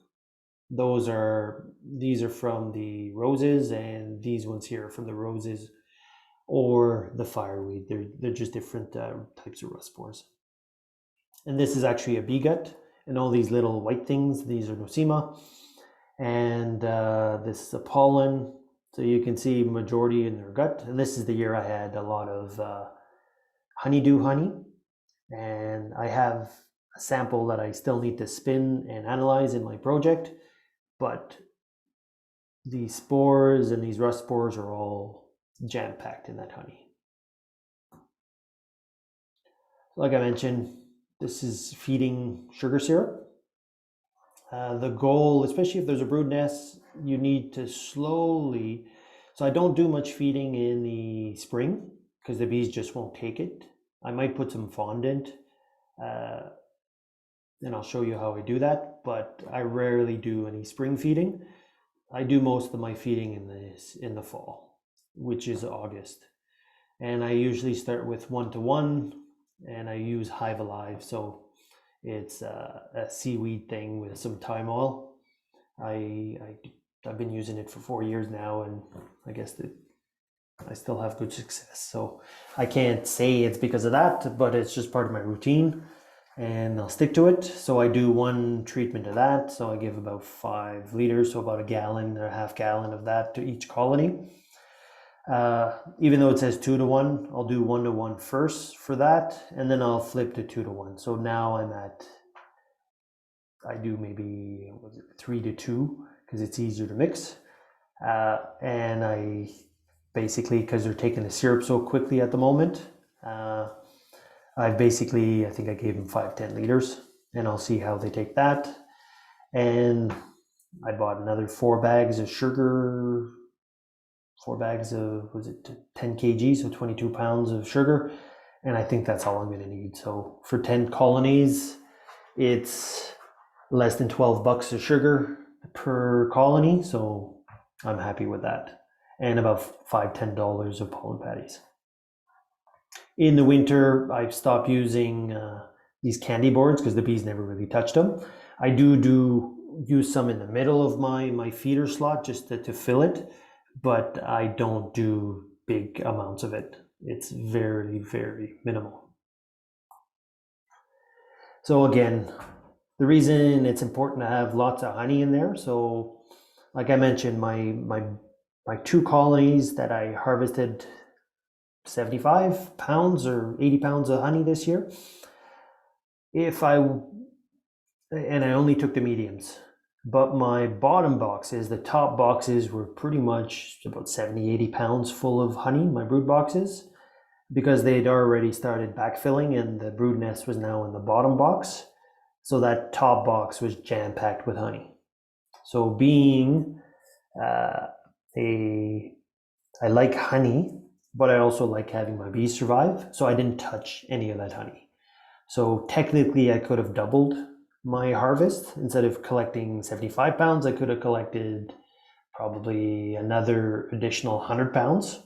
these are from the roses, and these ones here are from the roses or the fireweed. They're just different types of rust spores. And this is actually a bee gut, and all these little white things, these are nosema. And this is a pollen. So you can see majority in their gut. And this is the year I had a lot of honeydew honey. And I have a sample that I still need to spin and analyze in my project. But the spores and these rust spores are all jam-packed in that honey. Like I mentioned, this is feeding sugar syrup. The goal, especially if there's a brood nest, you need to slowly, so I don't do much feeding in the spring because the bees just won't take it. I might put some fondant, and I'll show you how I do that, but I rarely do any spring feeding. I do most of my feeding in the fall, which is August. And I usually start with 1-to-1, and I use Hive Alive. So it's a seaweed thing with some thyme oil. I've been using it for 4 years now, and I guess that I still have good success. So I can't say it's because of that, but it's just part of my routine, and I'll stick to it. So I do one treatment of that. So I give about 5 liters, so about a gallon or a half gallon of that to each colony. Even though it says 2-to-1, I'll do 1-to-1 first for that, and then I'll flip to 2-to-1. So now I do maybe 3-to-2 because it's easier to mix. And I basically, because they're taking the syrup so quickly at the moment, I think I gave them 5-10 liters, and I'll see how they take that. And I bought another 4 bags of sugar. 4 bags of, 10 kg, so 22 pounds of sugar. And I think that's all I'm going to need. So for 10 colonies, it's less than $12 of sugar per colony. So I'm happy with that. And about $5-10 of pollen patties. In the winter, I've stopped using these candy boards because the bees never really touched them. I do use some in the middle of my feeder slot just to fill it, but I don't do big amounts of it. It's very, very minimal. So again, the reason it's important to have lots of honey in there, so like I mentioned, my 2 colonies that I harvested 75 pounds or 80 pounds of honey this year. And I only took the mediums, but my bottom boxes, the top boxes, were pretty much about 70-80 pounds full of honey, my brood boxes, because they'd already started backfilling and the brood nest was now in the bottom box. So that top box was jam-packed with honey. So being I like honey, but I also like having my bees survive. So I didn't touch any of that honey. So technically I could have doubled my harvest. Instead of collecting 75 pounds, I could have collected probably another additional 100 pounds.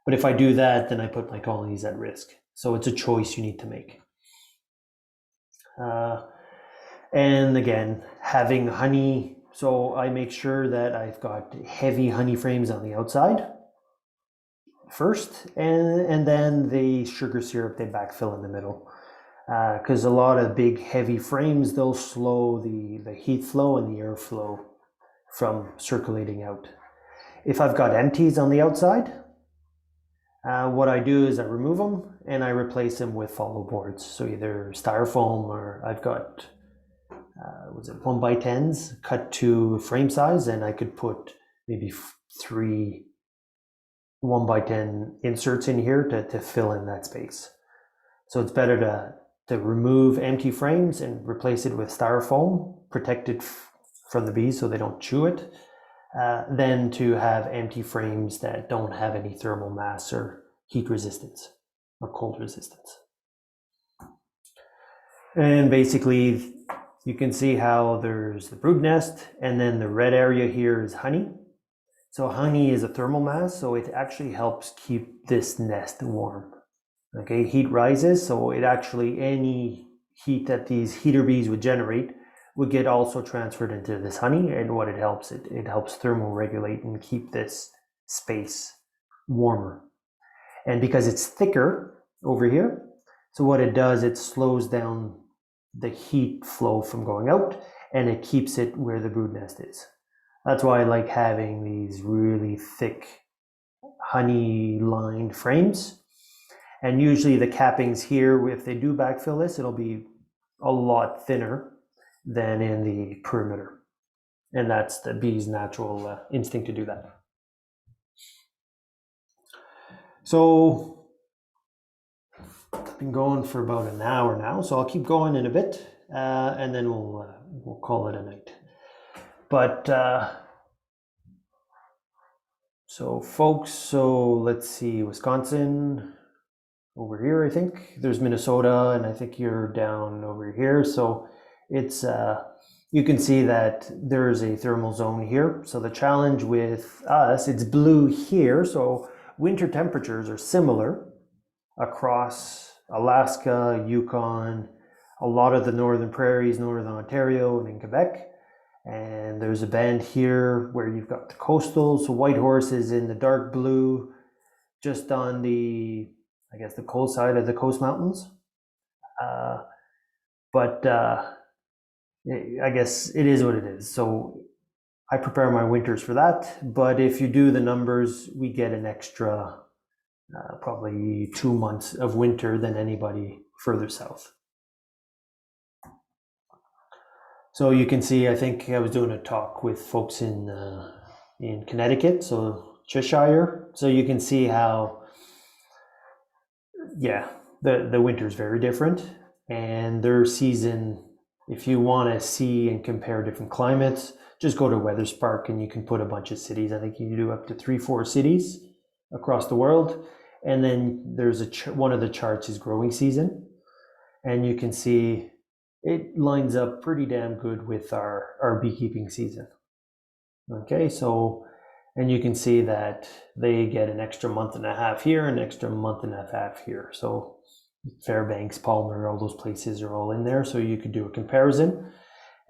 But if I do that, then I put my colonies at risk. So it's a choice you need to make. And again, having honey, so I make sure that I've got heavy honey frames on the outside first, and then the sugar syrup they backfill in the middle. Because a lot of big heavy frames, they'll slow the heat flow and the airflow from circulating out. If I've got empties on the outside, what I do is I remove them and I replace them with follow boards. So either styrofoam, or I've got 1x10s cut to frame size, and I could put maybe 3 1x10 inserts in here to fill in that space. So it's better to remove empty frames and replace it with styrofoam, protected from the bees so they don't chew it, than to have empty frames that don't have any thermal mass or heat resistance or cold resistance. And basically, you can see how there's the brood nest, and then the red area here is honey. So honey is a thermal mass, so it actually helps keep this nest warm. Okay, heat rises, so it actually, any heat that these heater bees would generate would get also transferred into this honey. And what it helps, it helps thermoregulate and keep this space warmer. And because it's thicker over here, so what it does, it slows down the heat flow from going out, and it keeps it where the brood nest is. That's why I like having these really thick honey lined frames. And usually the cappings here, if they do backfill this, it'll be a lot thinner than in the perimeter. And that's the bee's natural instinct to do that. So I've been going for about an hour now, so I'll keep going in a bit, and then we'll call it a night. But so folks, so let's see, Wisconsin over here, I think. There's Minnesota, and I think you're down over here. So it's you can see that there's a thermal zone here. So the challenge with us, it's blue here, so winter temperatures are similar across Alaska, Yukon, a lot of the northern prairies, northern Ontario, and in Quebec. And there's a band here where you've got the coastal. So Whitehorse is in the dark blue, just on the, I guess, the cold side of the Coast Mountains. But I guess it is what it is. So I prepare my winters for that. But if you do the numbers, we get an extra probably 2 months of winter than anybody further south. So you can see, I think I was doing a talk with folks in Connecticut, so Cheshire. So you can see how, yeah, the winter is very different, and their season. If you want to see and compare different climates, just go to WeatherSpark and you can put a bunch of cities. I think you can do up to 3-4 cities across the world, and then there's one of the charts is growing season, and you can see it lines up pretty damn good with our beekeeping season. Okay, so, and you can see that they get an extra month and a half here, an extra month and a half here. So Fairbanks, Palmer, all those places are all in there. So you could do a comparison.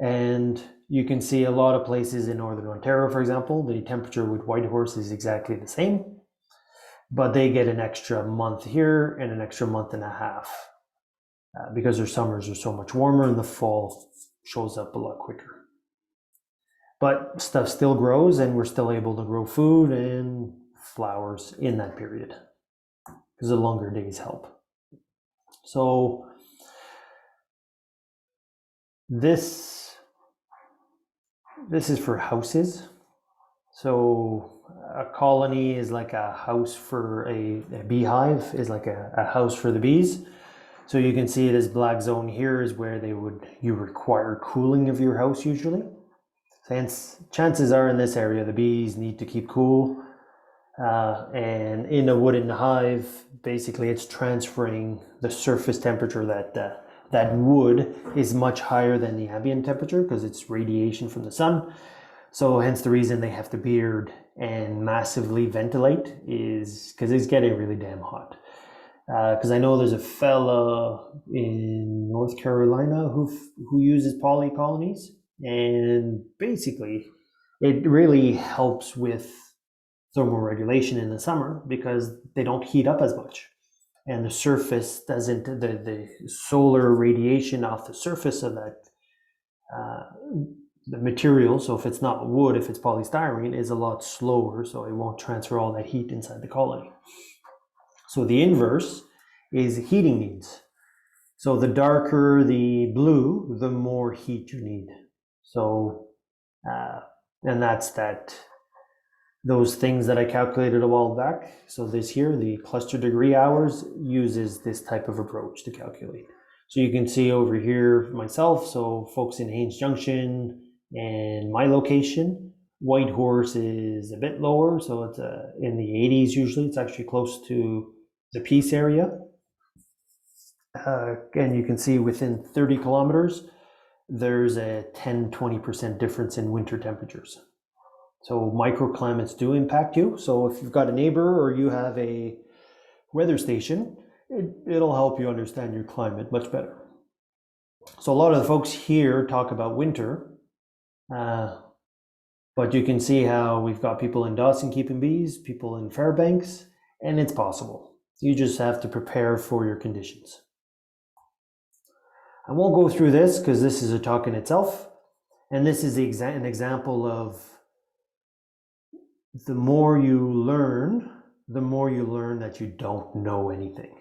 And you can see a lot of places in Northern Ontario, for example, the temperature with Whitehorse is exactly the same, but they get an extra month here and an extra month and a half. Because their summers are so much warmer and the fall shows up a lot quicker. But stuff still grows, and we're still able to grow food and flowers in that period because the longer days help. So this is for houses. So a colony is like a house for a beehive, is like a house for the bees. So you can see this black zone here is where you require cooling of your house usually. Hence, chances are in this area the bees need to keep cool. And in a wooden hive, basically it's transferring the surface temperature that wood is much higher than the ambient temperature because it's radiation from the sun. So hence the reason they have to beard and massively ventilate is because it's getting really damn hot. Because I know there's a fella in North Carolina who uses poly colonies, and basically it really helps with thermoregulation in the summer because they don't heat up as much, and the surface doesn't, the solar radiation off the surface of that the material, so if it's not wood, if it's polystyrene, is a lot slower, so it won't transfer all that heat inside the colony. So the inverse is heating needs. So the darker the blue, the more heat you need. So, and that's those things that I calculated a while back. So this here, the cluster degree hours, uses this type of approach to calculate. So you can see over here myself, so folks in Haines Junction and my location, Whitehorse is a bit lower, so it's in the 80s usually. It's actually close to the Peace area. And you can see within 30 kilometers, there's a 10-20% difference in winter temperatures. So microclimates do impact you. So if you've got a neighbor or you have a weather station, it'll help you understand your climate much better. So a lot of the folks here talk about winter, but you can see how we've got people in Dawson keeping bees, people in Fairbanks, and it's possible. You just have to prepare for your conditions. I won't go through this because this is a talk in itself, and this is an example of the more you learn that you don't know anything,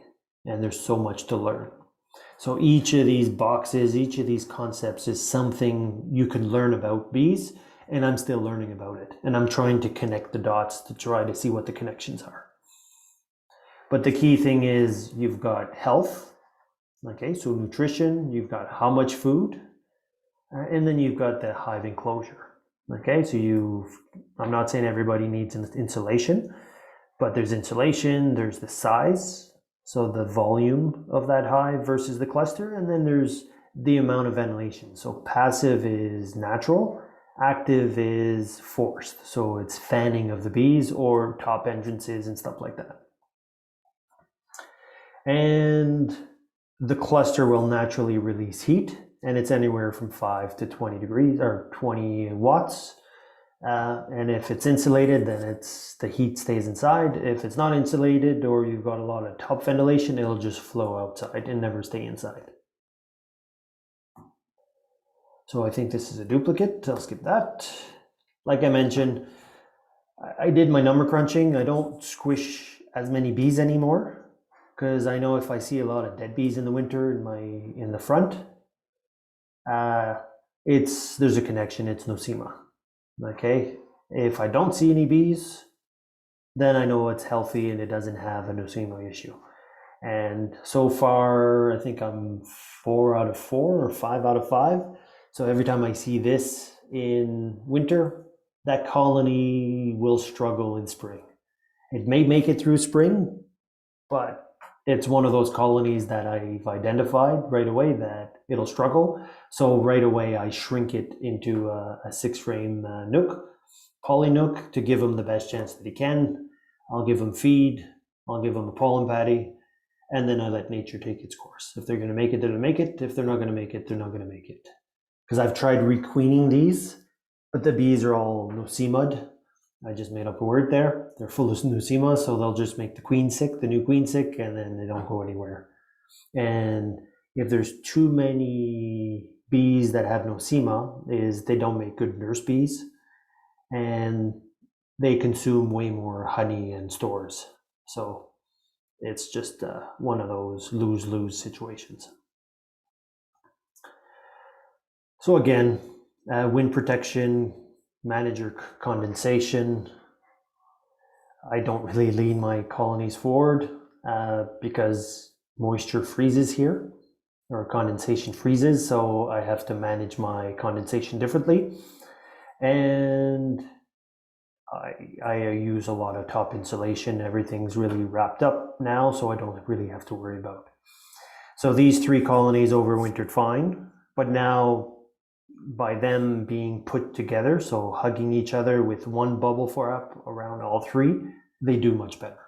and there's so much to learn. So each of these boxes, each of these concepts is something you can learn about bees, and I'm still learning about it. And I'm trying to connect the dots to try to see what the connections are. But the key thing is you've got health, okay, so nutrition, you've got how much food, and then you've got the hive enclosure. Okay, so I'm not saying everybody needs insulation, but there's insulation, there's the size, so the volume of that hive versus the cluster, and then there's the amount of ventilation. So passive is natural, active is forced. So it's fanning of the bees or top entrances and stuff like that. And the cluster will naturally release heat, and it's anywhere from 5 to 20 degrees or 20 watts. And if it's insulated, then the heat stays inside. If it's not insulated or you've got a lot of top ventilation, it'll just flow outside and never stay inside. So I think this is a duplicate. I'll skip that. Like I mentioned, I did my number crunching. I don't squish as many bees anymore because I know if I see a lot of dead bees in the winter in the front, there's a connection. It's nosema. Okay, if I don't see any bees, then I know it's healthy and it doesn't have a nosema issue. And so far, I think I'm 4 out of 4 or 5 out of 5. So every time I see this in winter, that colony will struggle in spring. It may make it through spring, but it's one of those colonies that I've identified right away that it'll struggle. So right away I shrink it into a 6-frame nook, poly nook, to give them the best chance that he can. I'll give them feed, I'll give them a pollen patty, and then I let nature take its course. If they're going to make it, they're going to make it. If they're not going to make it, they're not going to make it. Because I've tried requeening these, but the bees are all nosemaed. I just made up a word there. They're full of nosema, so they'll just make the queen sick, the new queen sick, and then they don't go anywhere. And if there's too many bees that have nosema, they don't make good nurse bees, and they consume way more honey and stores. So it's just one of those lose-lose situations. So again, wind protection, manage your condensation. I don't really lean my colonies forward because moisture freezes here, or condensation freezes, so I have to manage my condensation differently. And I use a lot of top insulation. Everything's really wrapped up now, so I don't really have to worry about it. So these 3 colonies overwintered fine, but now by them being put together, so hugging each other with one bubble up around all 3, they do much better.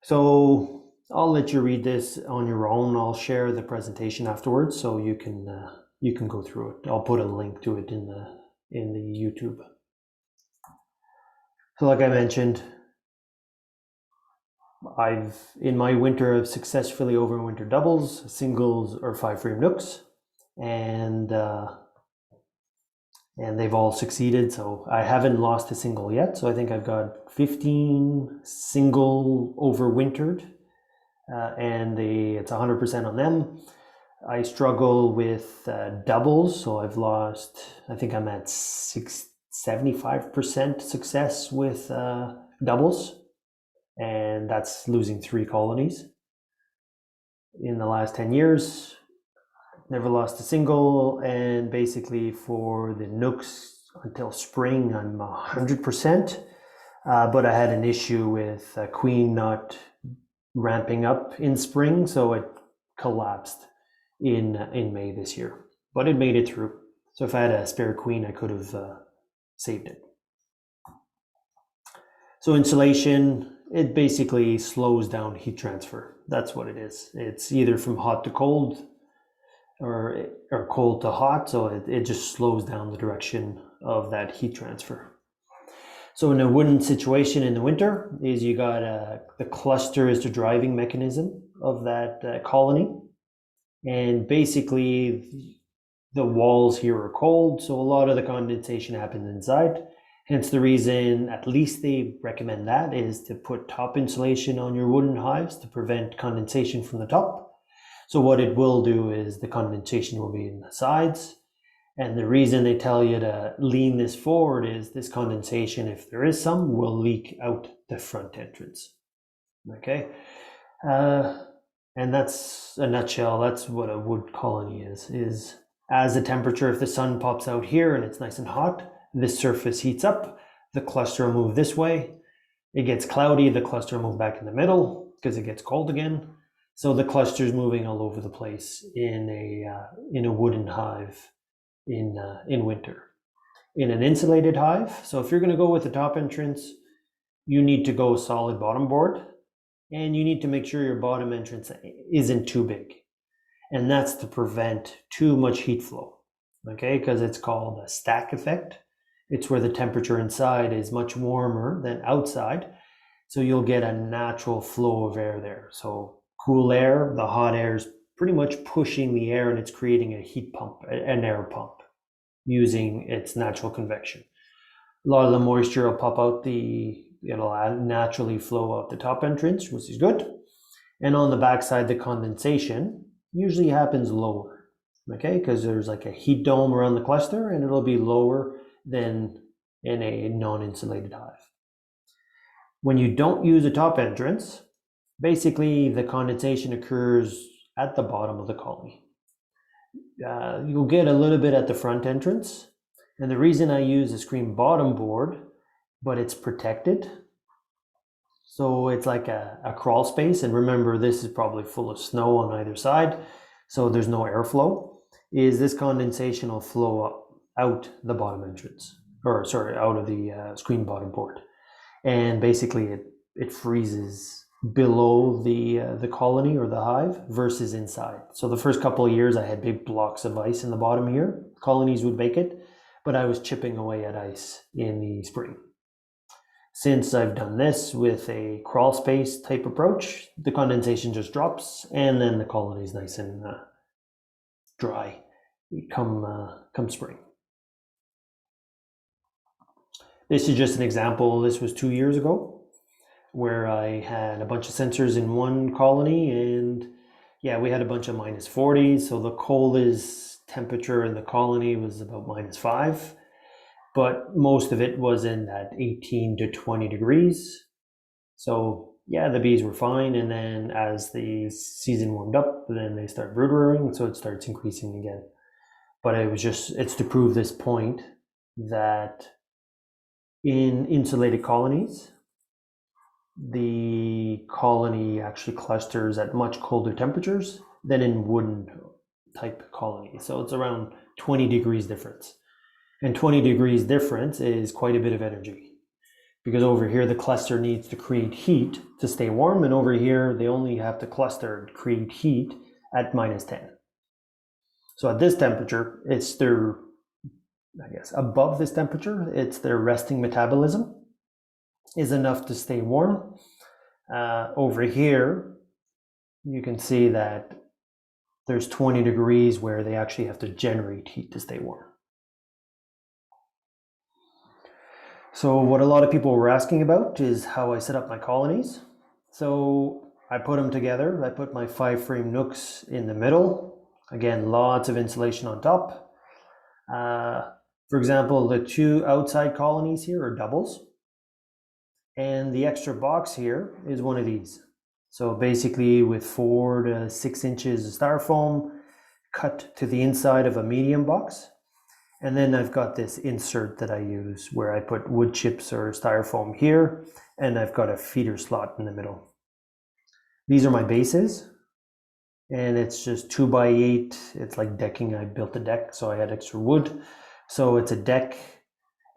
So I'll let you read this on your own. I'll share the presentation afterwards, so you can go through it. I'll put a link to it in the YouTube. So like I mentioned, in my winter I've successfully overwintered doubles, singles, or 5-frame nooks, and they've all succeeded. So I haven't lost a single yet. So I think I've got 15 single overwintered, and it's 100% on them. I struggle with doubles, so I've lost, I think I'm at 75% success with doubles, and that's losing 3 colonies. In the last 10 years, never lost a single, and basically for the nooks until spring, I'm 100%, but I had an issue with queen not ramping up in spring, so it collapsed in May this year, but it made it through. So if I had a spare queen, I could have saved it. So insulation, it basically slows down heat transfer. That's what it is. It's either from hot to cold or cold to hot, so it just slows down the direction of that heat transfer. So in a wooden situation in the winter is you got the cluster is the driving mechanism of that colony. And basically the walls here are cold, so a lot of the condensation happens inside. Hence the reason, at least they recommend that, is to put top insulation on your wooden hives to prevent condensation from the top. So what it will do is the condensation will be in the sides. And the reason they tell you to lean this forward is this condensation, if there is some, will leak out the front entrance. Okay. And that's a nutshell. That's what a wood colony is as the temperature, if the sun pops out here and it's nice and hot, this surface heats up, the cluster will move this way. It gets cloudy, the cluster will move back in the middle because it gets cold again. So the cluster is moving all over the place in a wooden hive in winter. In an insulated hive, so if you're going to go with the top entrance, you need to go solid bottom board, and you need to make sure your bottom entrance isn't too big. And that's to prevent too much heat flow, okay? Because it's called a stack effect. It's where the temperature inside is much warmer than outside. So you'll get a natural flow of air there. So cool air, the hot air is pretty much pushing the air and it's creating a heat pump, an air pump using its natural convection. A lot of the moisture will pop out it'll naturally flow out the top entrance, which is good. And on the backside, the condensation usually happens lower, okay? Because there's like a heat dome around the cluster and it'll be lower than in a non-insulated hive. When you don't use a top entrance, basically the condensation occurs at the bottom of the colony. You'll get a little bit at the front entrance. And the reason I use a screen bottom board, but it's protected. So it's like a crawl space. And remember, this is probably full of snow on either side. So there's no airflow. Is this condensation will flow out the bottom entrance, out of the screen bottom board. And basically it freezes below the colony or the hive versus inside. So the first couple of years I had big blocks of ice in the bottom here. Colonies would make it, but I was chipping away at ice in the spring. Since I've done this with a crawl space type approach, the condensation just drops and then the colony is nice and dry come spring. This is just an example. This was 2 years ago where I had a bunch of sensors in one colony, and yeah, we had a bunch of -40s. So the coldest temperature in the colony was about -5, but most of it was in that 18 to 20 degrees. So yeah, the bees were fine. And then as the season warmed up, then they start brood rearing. So it starts increasing again. But it's to prove this point that in insulated colonies, the colony actually clusters at much colder temperatures than in wooden type colonies. So it's around 20 degrees difference. And 20 degrees difference is quite a bit of energy. Because over here, the cluster needs to create heat to stay warm. And over here, they only have to cluster, create heat at -10. So at this temperature, it's above this temperature, it's their resting metabolism is enough to stay warm. Over here, you can see that there's 20 degrees where they actually have to generate heat to stay warm. So what a lot of people were asking about is how I set up my colonies. So I put them together. I put my 5-frame nooks in the middle. Again, lots of insulation on top. For example, the 2 outside colonies here are doubles. And the extra box here is one of these. So basically with 4 to 6 inches of styrofoam cut to the inside of a medium box. And then I've got this insert that I use where I put wood chips or styrofoam here, and I've got a feeder slot in the middle. These are my bases, and it's just 2x8. It's like decking. I built a deck, so I had extra wood. So it's a deck,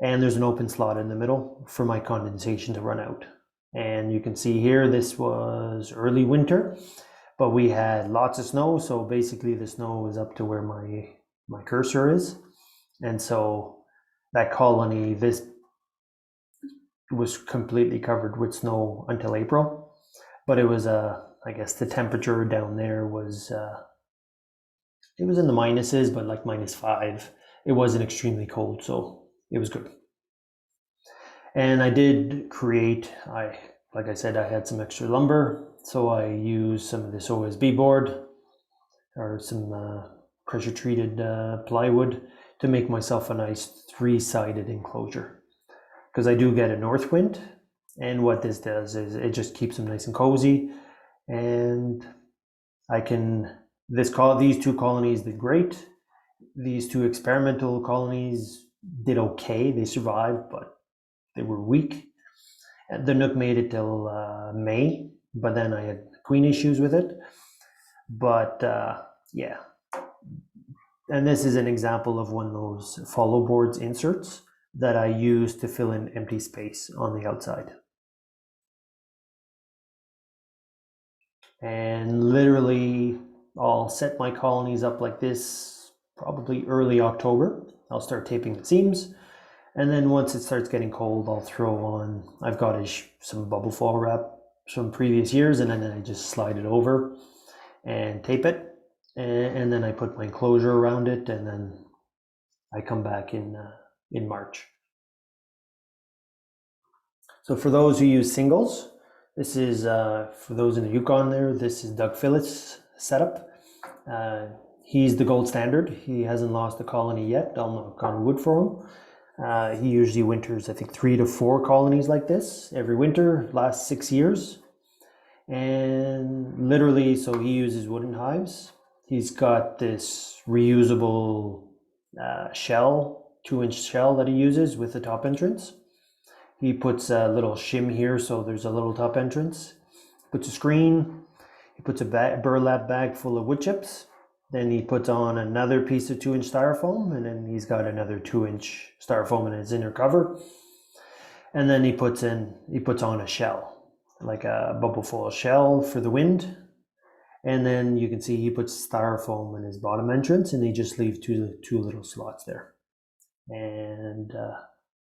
and there's an open slot in the middle for my condensation to run out. And you can see here, this was early winter, but we had lots of snow. So basically the snow is up to where my cursor is. And so that colony, this was completely covered with snow until April. But it was, I guess the temperature down there was, it was in the minuses, but like -5. It wasn't extremely cold, so it was good. And I did create, like I said, I had some extra lumber, so I used some of this OSB board or some pressure treated plywood to make myself a nice 3-sided enclosure. Because I do get a north wind, and what this does is it just keeps them nice and cozy. And I can, these 2 colonies did great. These 2 experimental colonies did okay. They survived, but they were weak. The Nook made it till May, but then I had queen issues with it. But yeah, and this is an example of one of those follow boards inserts that I use to fill in empty space on the outside. And literally, I'll set my colonies up like this probably early October. I'll start taping the seams. And then once it starts getting cold, I'll throw on, I've got some bubble fall wrap from previous years, and then I just slide it over and tape it. And then I put my enclosure around it, and then I come back in March. So for those who use singles, this is, for those in the Yukon there, this is Doug Phillips' setup. He's the gold standard. He hasn't lost a colony yet. I'll knock on wood for him. He usually winters, I think, 3 to 4 colonies like this every winter, last 6 years. And literally, so he uses wooden hives. He's got this reusable shell, 2-inch shell that he uses with the top entrance. He puts a little shim here, so there's a little top entrance. Puts a screen. He puts a burlap bag full of wood chips. Then he puts on another piece of 2-inch styrofoam, and then he's got another 2-inch styrofoam in his inner cover. And then he puts on a shell, like a bubble foil shell for the wind. And then you can see he puts styrofoam in his bottom entrance, and he just leaves two little slots there. And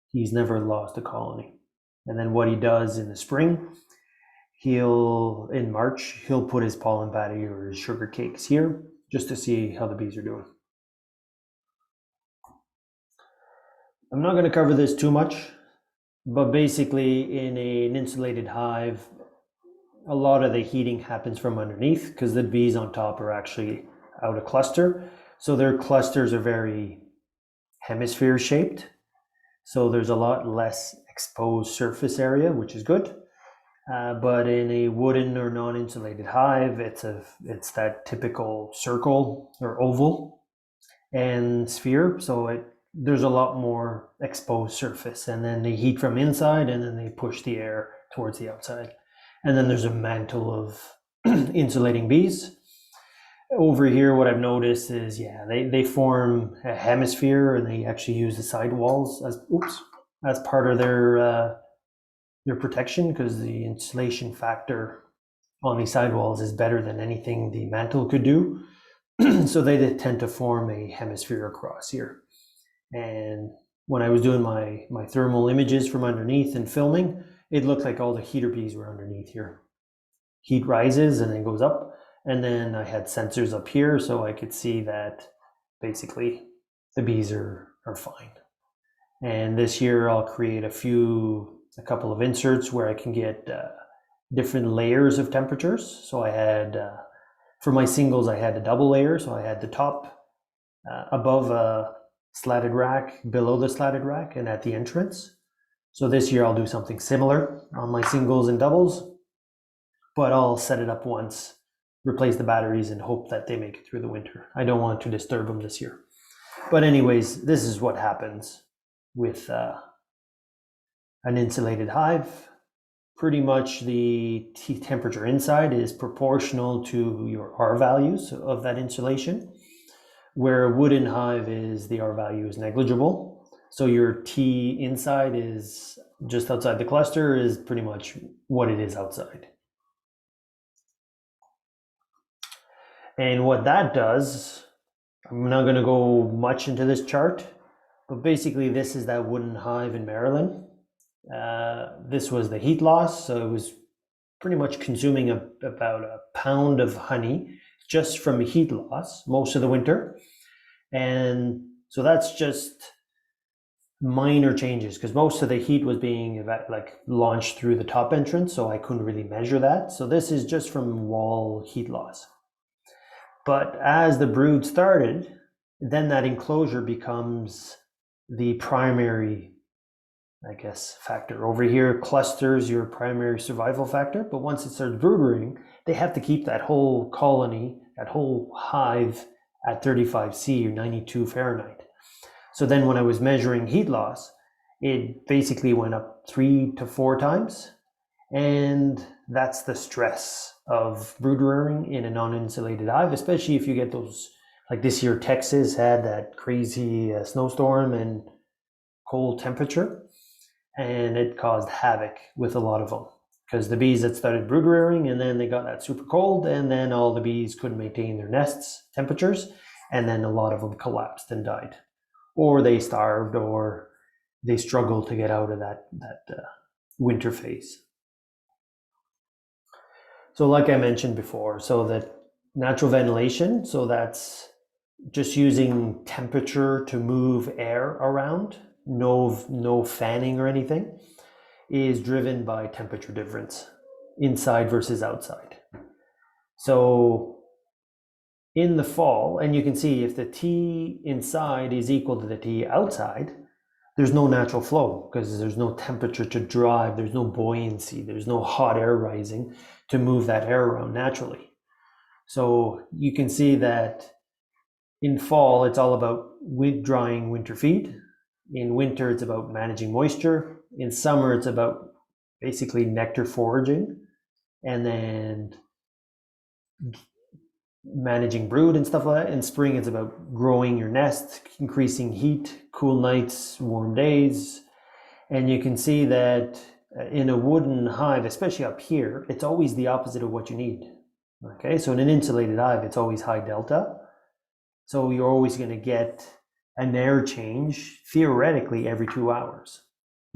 he's never lost a colony. And then what he does in the spring, in March, he'll put his pollen patty or his sugar cakes here just to see how the bees are doing. I'm not going to cover this too much, but basically in an insulated hive, a lot of the heating happens from underneath because the bees on top are actually out of cluster. So their clusters are very hemisphere shaped. So there's a lot less exposed surface area, which is good. But in a wooden or non-insulated hive, it's that typical circle or oval and sphere. So there's a lot more exposed surface, and then they heat from inside, and then they push the air towards the outside. And then there's a mantle of insulating bees. Over here, what I've noticed is, they form a hemisphere, and they actually use the side walls as part of their protection, because the insulation factor on these sidewalls is better than anything the mantle could do. So they tend to form a hemisphere across here. And when I was doing my thermal images from underneath and filming, it looked like all the heater bees were underneath here. Heat rises and then goes up. And then I had sensors up here, so I could see that basically the bees are fine. And this year I'll create a couple of inserts where I can get different layers of temperatures. So I had, for my singles, I had a double layer. So I had the top above a slatted rack, below the slatted rack, and at the entrance. So this year I'll do something similar on my singles and doubles, but I'll set it up once, replace the batteries, and hope that they make it through the winter. I don't want to disturb them this year. But anyways, this is what happens with an insulated hive. Pretty much the temperature inside is proportional to your R values of that insulation, where a wooden hive the R value is negligible. So your T inside is just outside the cluster is pretty much what it is outside. And what that does, I'm not going to go much into this chart, but basically this is that wooden hive in Maryland. This was the heat loss, so it was pretty much consuming about a pound of honey just from heat loss most of the winter. And so that's just minor changes because most of the heat was being launched through the top entrance, so I couldn't really measure that. So this is just from wall heat loss. But as the brood started, then that enclosure becomes the primary, I guess, factor. Over here, clusters your primary survival factor, but once it starts brood rearing, they have to keep that whole colony, that whole hive at 35°C or 92 Fahrenheit. So then when I was measuring heat loss, it basically went up 3 to 4 times. And that's the stress of brood rearing in a non-insulated hive, especially if you get those, like this year Texas had that crazy snowstorm and cold temperature, and it caused havoc with a lot of them because the bees that started brood rearing and then they got that super cold and then all the bees couldn't maintain their nests temperatures and then a lot of them collapsed and died, or they starved, or they struggled to get out of that winter phase. So like I mentioned before, so that natural ventilation, so that's just using temperature to move air around, no fanning or anything, is driven by temperature difference inside versus outside. So in the fall, and you can see if the T inside is equal to the T outside, there's no natural flow because there's no temperature to drive, there's no buoyancy, there's no hot air rising to move that air around naturally. So you can see that in fall, it's all about drying winter feed. In winter, it's about managing moisture. In summer, it's about basically nectar foraging and then managing brood and stuff like that. In spring, it's about growing your nest, increasing heat, cool nights, warm days. And you can see that in a wooden hive, especially up here, it's always the opposite of what you need. Okay, so in an insulated hive, it's always high delta. So you're always going to get an air change, theoretically, every 2 hours.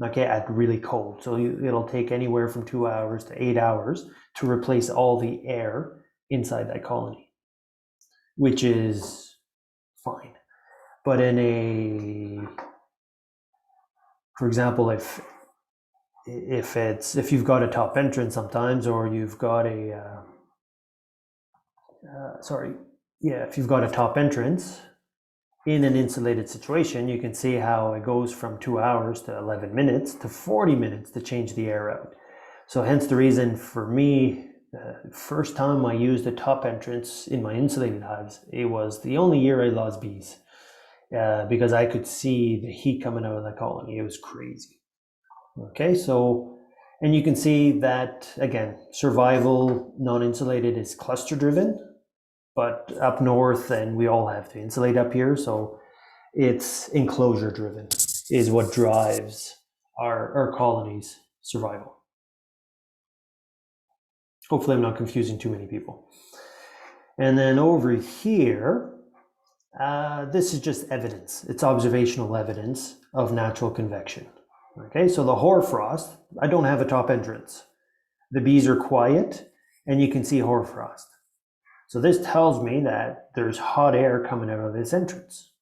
Okay, at really cold. So it'll take anywhere from 2 hours to 8 hours to replace all the air inside that colony, which is fine. But for example, if you've got a top entrance sometimes, or you've got if you've got a top entrance in an insulated situation, you can see how it goes from 2 hours to 11 minutes to 40 minutes to change the air out. So hence the reason for me, first time I used a top entrance in my insulated hives, it was the only year I lost bees because I could see the heat coming out of that colony. It was crazy. Okay, so, and you can see that, again, survival non-insulated is cluster driven, but up north, and we all have to insulate up here, so it's enclosure driven is what drives our colony's survival. Hopefully I'm not confusing too many people. And then over here, this is just evidence. It's observational evidence of natural convection. Okay, so the hoarfrost, I don't have a top entrance. The bees are quiet, and you can see hoarfrost. So this tells me that there's hot air coming out of this entrance.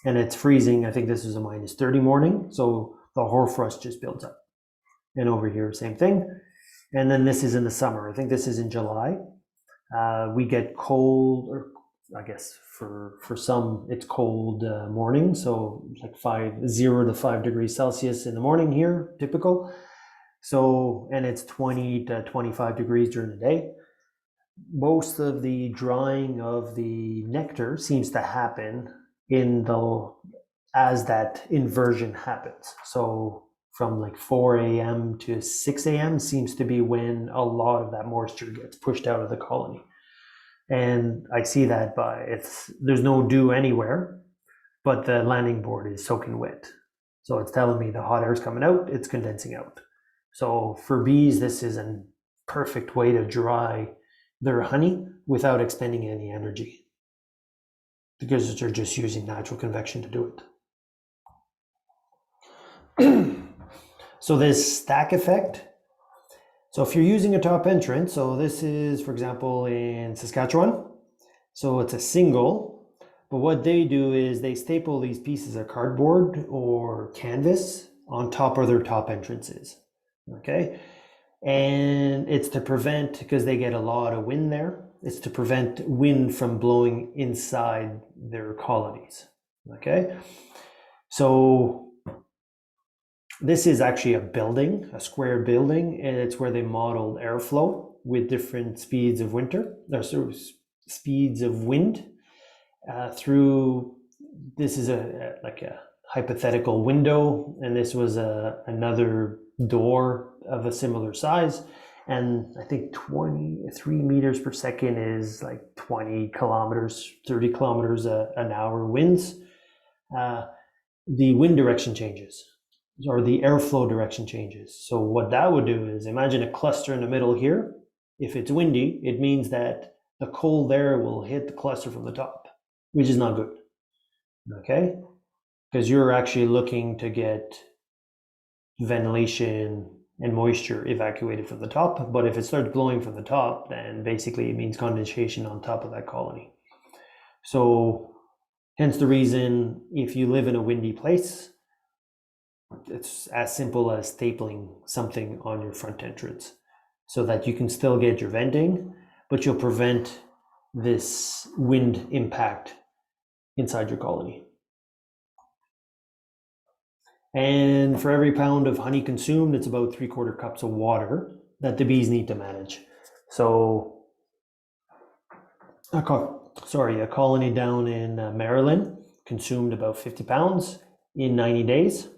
And it's freezing. I think this is a -30 morning, so the hoarfrost just builds up. And over here, same thing. And then this is in the summer. I think this is in July. We get cold, or I guess for some it's cold morning, so like 0 to 5 degrees Celsius in the morning here, typical. So, and it's 20 to 25 degrees during the day. Most of the drying of the nectar seems to happen as that inversion happens. So from like 4 a.m. to 6 a.m. seems to be when a lot of that moisture gets pushed out of the colony. And I see that there's no dew anywhere, but the landing board is soaking wet. So it's telling me the hot air is coming out, it's condensing out. So for bees, this is a perfect way to dry their honey without expending any energy, because they're just using natural convection to do it. So this stack effect, so if you're using a top entrance, so this is, for example, in Saskatchewan, so it's a single, but what they do is they staple these pieces of cardboard or canvas on top of their top entrances, okay? And it's to prevent, because they get a lot of wind there, it's to prevent wind from blowing inside their colonies, okay? So this is actually a building, a square building, and it's where they modeled airflow with different speeds of winter, or speeds of wind through. This is like a hypothetical window, and this was another door of a similar size, and I think 23 meters per second is like 20 kilometers, 30 kilometers an hour winds. The wind direction changes, or the airflow direction changes. So what that would do is, imagine a cluster in the middle here. If it's windy, it means that the cold air will hit the cluster from the top, which is not good, okay? Because you're actually looking to get ventilation and moisture evacuated from the top. But if it starts blowing from the top, then basically it means condensation on top of that colony. So hence the reason, if you live in a windy place, it's as simple as stapling something on your front entrance so that you can still get your venting, but you'll prevent this wind impact inside your colony. And for every pound of honey consumed, it's about 3/4 cups of water that the bees need to manage. So a colony down in Maryland consumed about 50 pounds in 90 days.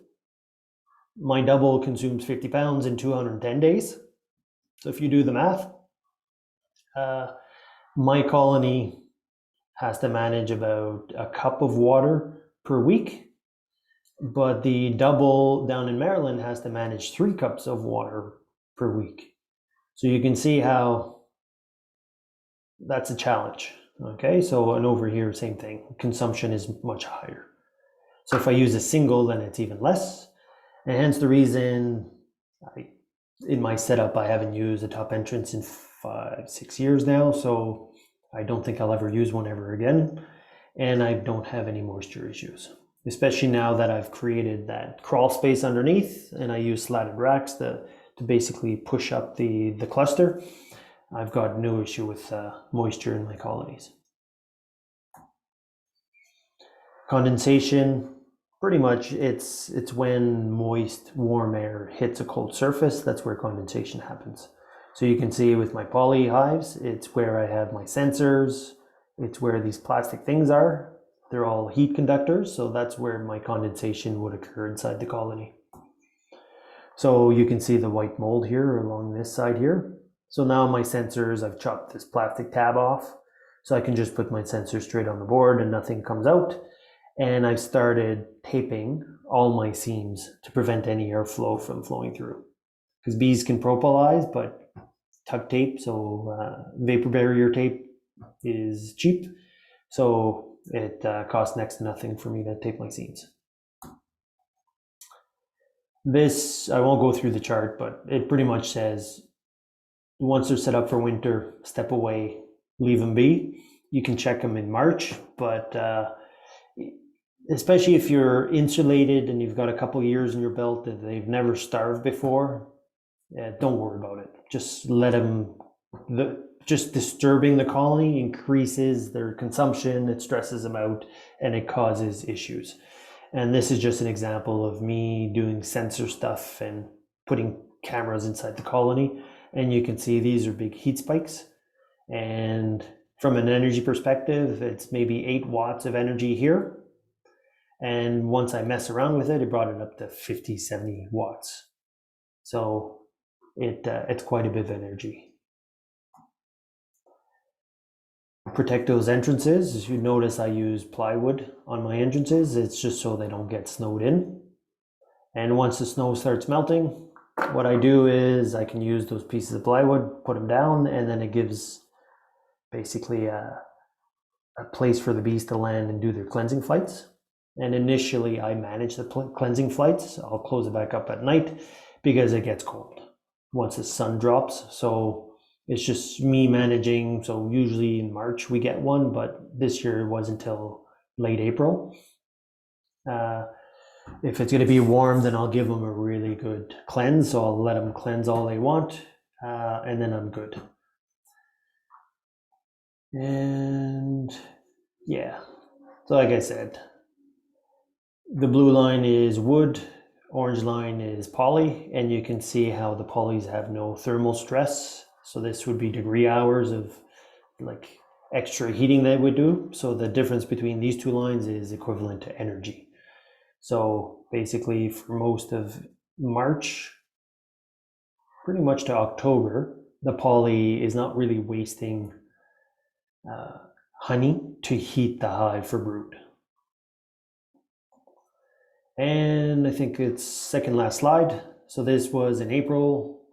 My double consumes 50 pounds in 210 days. So if you do the math, my colony has to manage about a cup of water per week, but the double down in Maryland has to manage 3 cups of water per week. So you can see how that's a challenge. Okay, so and over here, same thing, consumption is much higher. So if I use a single, then it's even less. And hence the reason in my setup, I haven't used a top entrance in 5-6 years now. So I don't think I'll ever use one ever again. And I don't have any moisture issues, especially now that I've created that crawl space underneath and I use slatted racks to basically push up the cluster. I've got no issue with moisture in my colonies. Condensation, pretty much it's when moist, warm air hits a cold surface, that's where condensation happens. So you can see with my poly hives, it's where I have my sensors, it's where these plastic things are. They're all heat conductors, so that's where my condensation would occur inside the colony. So you can see the white mold here along this side here. So now my sensors, I've chopped this plastic tab off, so I can just put my sensor straight on the board and nothing comes out. And I've started taping all my seams to prevent any airflow from flowing through. Because bees can propolize, but tuck tape, so vapor barrier tape is cheap. So it costs next to nothing for me to tape my seams. This, I won't go through the chart, but it pretty much says, once they're set up for winter, step away, leave them be. You can check them in March, but especially if you're insulated and you've got a couple years in your belt that they've never starved before, don't worry about it. Just let them, just disturbing the colony increases their consumption, it stresses them out, and it causes issues. And this is just an example of me doing sensor stuff and putting cameras inside the colony. And you can see these are big heat spikes. And from an energy perspective, it's maybe 8 watts of energy here. And once I mess around with it, it brought it up to 50, 70 watts. So it's quite a bit of energy. Protect those entrances. As you notice, I use plywood on my entrances. It's just so they don't get snowed in. And once the snow starts melting, what I do is I can use those pieces of plywood, put them down, and then it gives basically a place for the bees to land and do their cleansing flights. And initially I manage the cleansing flights. I'll close it back up at night because it gets cold once the sun drops. So it's just me managing. So usually in March we get one, but this year it wasn't until late April. If it's going to be warm, then I'll give them a really good cleanse. So I'll let them cleanse all they want, and then I'm good. And yeah, so like I said, the blue line is wood, orange line is poly, and you can see how the polys have no thermal stress. So this would be degree hours of like extra heating they would do. So the difference between these two lines is equivalent to energy. So basically for most of March, pretty much to October, the poly is not really wasting honey to heat the hive for brood. And I think it's second last slide. So this was in April,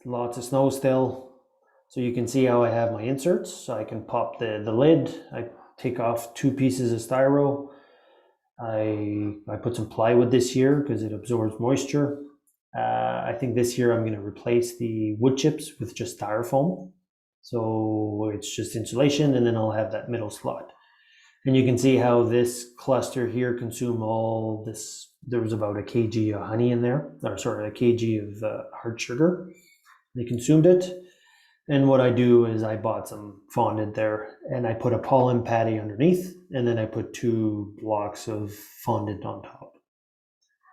lots of snow still. So you can see how I have my inserts. So I can pop the lid, I take off 2 pieces of styro. I put some plywood this year because it absorbs moisture. I think this year I'm going to replace the wood chips with just styrofoam. So it's just insulation, and then I'll have that middle slot. And you can see how this cluster here consumed all this. There was about a kg of honey in there, or sorry, a kg of hard sugar. They consumed it. And what I do is I bought some fondant there, and I put a pollen patty underneath, and then I put 2 blocks of fondant on top.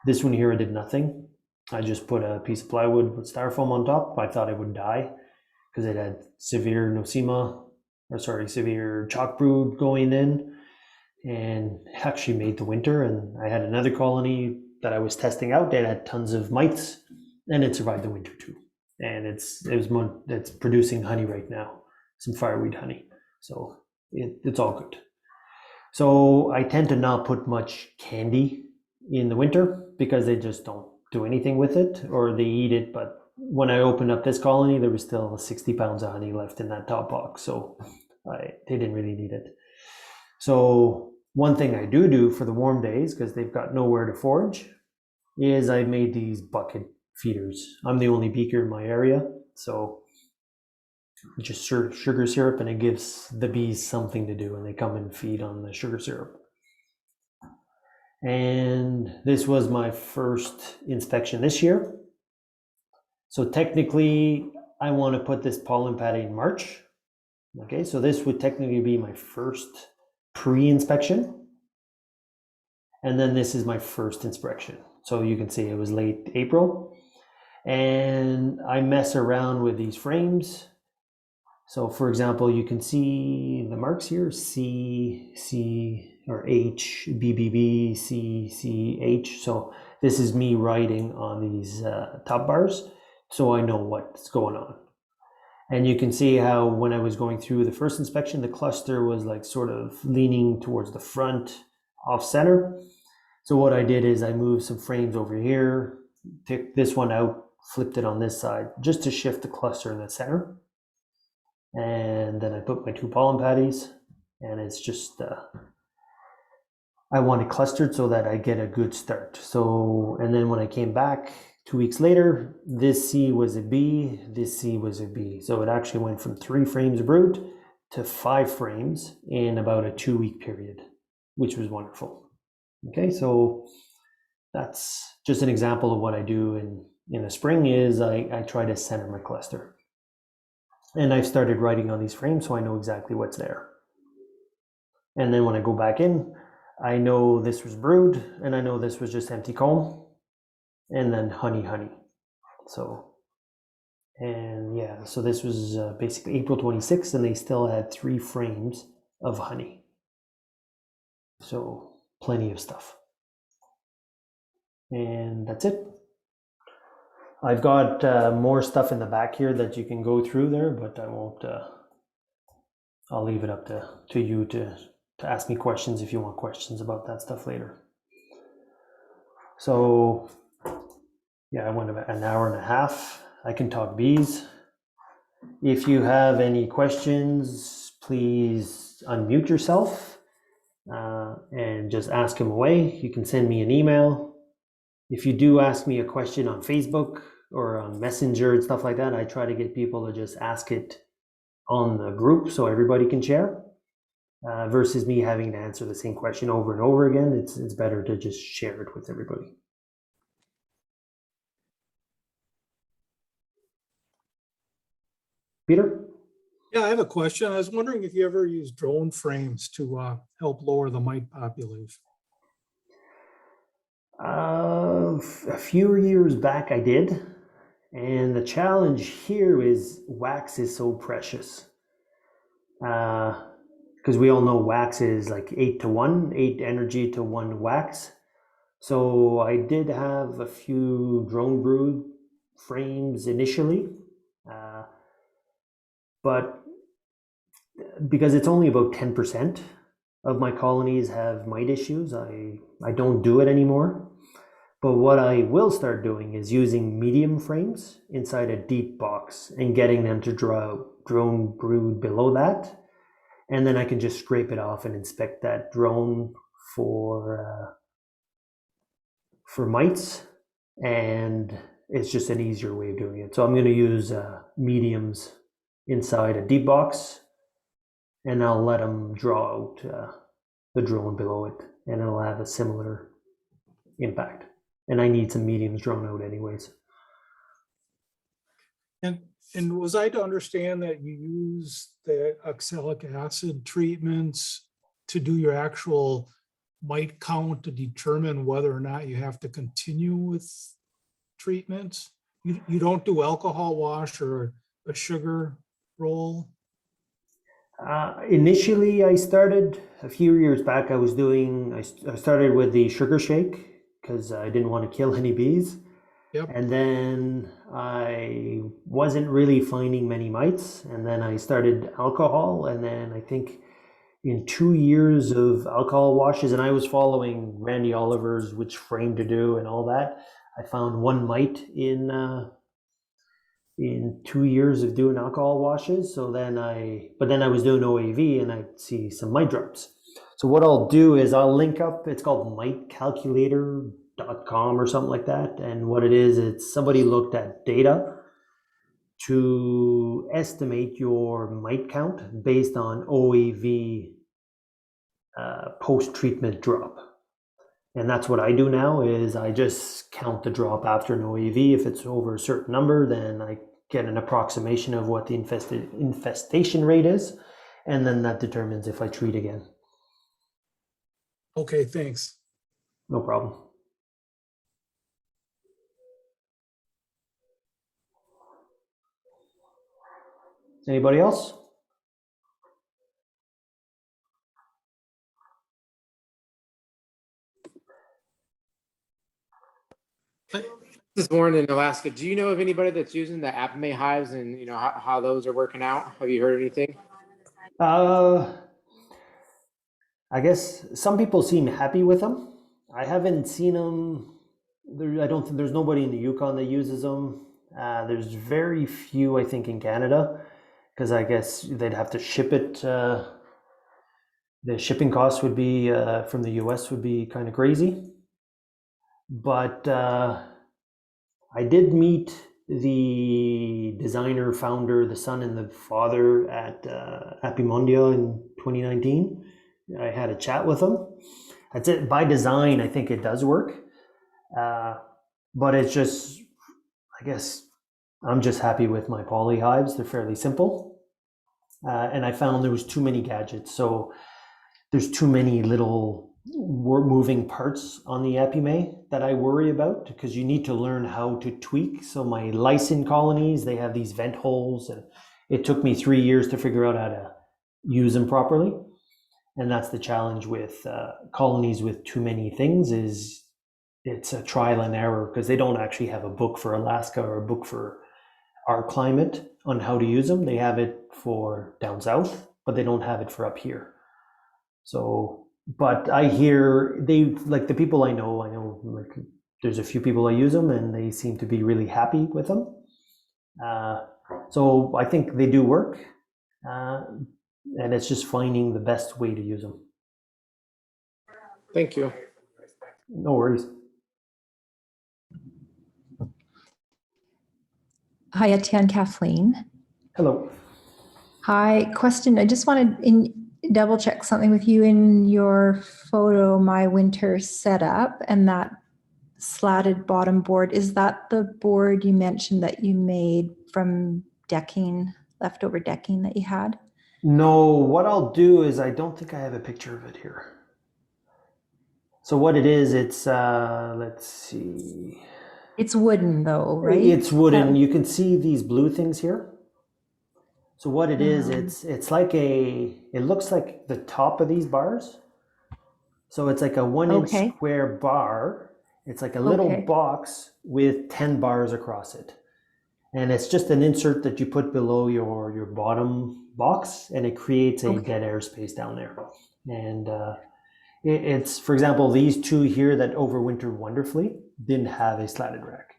This one here I did nothing. I just put a piece of plywood with styrofoam on top. I thought it would die because it had severe severe chalk brood going in, and actually made the winter. And I had another colony that I was testing out that had tons of mites, and it survived the winter too. And it's producing honey right now, some fireweed honey. So it's all good. So I tend to not put much candy in the winter because they just don't do anything with it, or they eat it. But when I opened up this colony, there was still 60 pounds of honey left in that top box. So they didn't really need it. So one thing I do for the warm days, because they've got nowhere to forage, is I made these bucket feeders. I'm the only beaker in my area, so just sugar syrup, and it gives the bees something to do, and they come and feed on the sugar syrup. And this was my first inspection this year. So technically, I want to put this pollen patty in March. Okay, so this would technically be my first pre-inspection. And then this is my first inspection. So you can see it was late April. And I mess around with these frames. So for example, you can see the marks here, C, or H, BBB, C, H. So this is me writing on these top bars, so I know what's going on. And you can see how when I was going through the first inspection, the cluster was like sort of leaning towards the front, off center. So what I did is I moved some frames over here, took this one out, flipped it on this side just to shift the cluster in the center. And then I put my 2 pollen patties, and it's just, I want it clustered so that I get a good start. So, and then when I came back 2 weeks later, this C was a B, this C was a B. So it actually went from 3 frames of brood to 5 frames in about a 2-week period, which was wonderful. Okay, so that's just an example of what I do in the spring is I try to center my cluster. And I've started writing on these frames so I know exactly what's there. And then when I go back in, I know this was brood, and I know this was just empty comb, and then honey. So, and yeah, so this was basically April 26th, and they still had 3 frames of honey. So plenty of stuff. And that's it. I've got more stuff in the back here that you can go through there, but I won't. I'll leave it up to you to ask me questions if you want questions about that stuff later. So Yeah, I went about an hour and a half. I can talk bees. If you have any questions, please unmute yourself and just ask him away. You can send me an email. If you do ask me a question on Facebook or on Messenger and stuff like that, I try to get people to just ask it on the group so everybody can share. Versus me having to answer the same question over and over again, it's better to just share it with everybody. Peter? Yeah, I have a question. I was wondering if you ever use drone frames to help lower the mite population. A few years back I did, and the challenge here is wax is so precious. Because we all know wax is like 8 to 1, 8 energy to 1 wax. So I did have a few drone brood frames initially, but because it's only about 10% of my colonies have mite issues, I don't do it anymore. But what I will start doing is using medium frames inside a deep box and getting them to draw drone brood below that. And then I can just scrape it off and inspect that drone for mites. And it's just an easier way of doing it. So I'm going to use mediums inside a deep box, and I'll let them draw out the drone below it, and it'll have a similar impact. And I need some mediums drawn out anyways. And was I to understand that you use the oxalic acid treatments to do your actual mite count to determine whether or not you have to continue with treatments? You don't do alcohol wash or a sugar roll? Initially, I started a few years back. I started with the sugar shake because I didn't want to kill any bees. Yep. And then I wasn't really finding many mites. And then I started alcohol. And then I think in 2 years of alcohol washes, and I was following Randy Oliver's which frame to do and all that, I found one mite in 2 years of doing alcohol washes. But then I was doing OAV and I see some mite drops. So what I'll do is I'll link up, it's called mitecalculator.com or something like that. And what it is, it's somebody looked at data to estimate your mite count based on OAV post-treatment drop. And that's what I do now is I just count the drop after an OAV. If it's over a certain number, then I get an approximation of what the infestation rate is. And then that determines if I treat again. Okay, thanks. No problem. Anybody else? This morning in Alaska, do you know of anybody that's using the Apame hives and how those are working out? Have you heard anything? I guess some people seem happy with them. I haven't seen them. I don't think there's nobody in the Yukon that uses them. There's very few, I think, in Canada, because I guess they'd have to ship it. The shipping costs would be from the US would be kind of crazy. But I did meet the designer, founder, the son and the father at Apimondia in 2019. I had a chat with him. That's it. By design, I think it does work. But it's just, I guess, I'm just happy with my poly hives. They're fairly simple. And I found there was too many gadgets. So there's too many little moving parts on the Epime that I worry about because you need to learn how to tweak. So my lysine colonies, they have these vent holes, and it took me 3 years to figure out how to use them properly. And that's the challenge with colonies with too many things is it's a trial and error because they don't actually have a book for Alaska or a book for our climate on how to use them. They have it for down south, but they don't have it for up here. So, but I hear they, like the people I know like there's a few people that use them and they seem to be really happy with them. So I think they do work, and it's just finding the best way to use them. Thank you. No worries. Hi, Etienne, Kathleen. Hello. Hi, question. I just wanted to double check something with you in your photo, my winter setup, and that slatted bottom board. Is that the board you mentioned that you made from decking, leftover decking that you had? No, what I'll do is I don't think I have a picture of it here. So what it is, it's let's see. It's wooden though, right? It's wooden. You can see these blue things here. So what it is, Um, it's like it looks like the top of these bars. So it's like a 1-inch Okay. square bar. It's like a little Okay. box with 10 bars across it. And it's just an insert that you put below your bottom box, and it creates a Okay. dead air space down there. And it's, for example, these two here that overwintered wonderfully didn't have a slatted rack.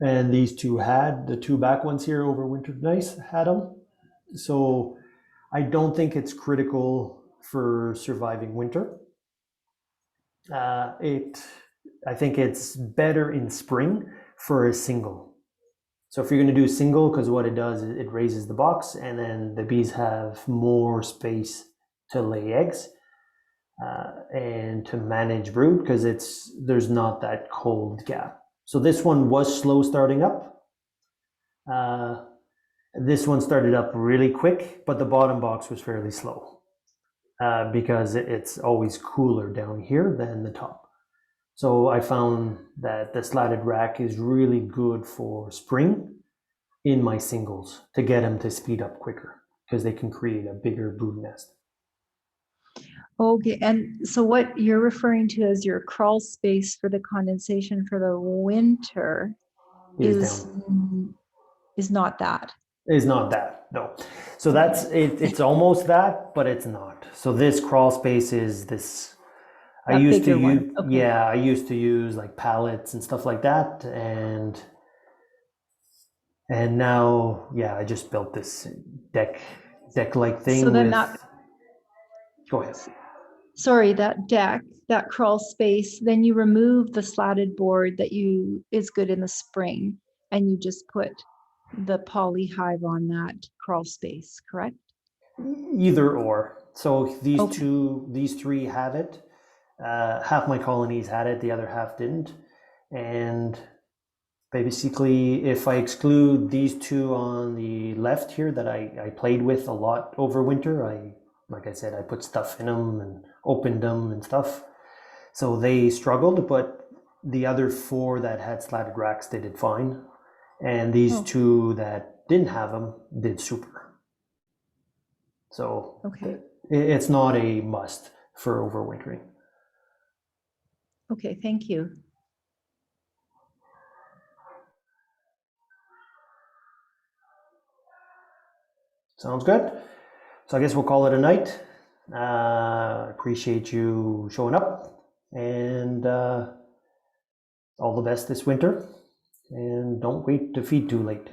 And these two had, the two back ones here overwintered nice, had them. So I don't think it's critical for surviving winter. I think it's better in spring for a single. So if you're going to do single, because what it does is it raises the box, and then the bees have more space to lay eggs and to manage brood, because there's not that cold gap. So this one was slow starting up. This one started up really quick, but the bottom box was fairly slow because it's always cooler down here than the top. So I found that the slatted rack is really good for spring in my singles to get them to speed up quicker, because they can create a bigger brood nest. Okay, and so what you're referring to as your crawl space for the condensation for the winter Is down. is not that. Is not that, no. So that's it. It's almost that, but it's not. So this crawl space is this. I That used to bigger one, use, okay. yeah, I used to use like pallets and stuff like that, and now, yeah, I just built this deck-like thing So then with. that, Go ahead. sorry, that deck, that crawl space, then you remove the slatted board that is good in the spring, and you just put the poly hive on that crawl space, correct? Either or. So Okay. these three have it. Half my colonies had it, the other half didn't. And basically, if I exclude these two on the left here that I played with a lot over winter, like I said, I put stuff in them and opened them and stuff. So they struggled, but the other four that had slatted racks, they did fine. And these two that didn't have them did super. So Okay. it's not a must for overwintering. Okay, thank you. Sounds good. So I guess we'll call it a night. Appreciate you showing up, and all the best this winter. And don't wait to feed too late.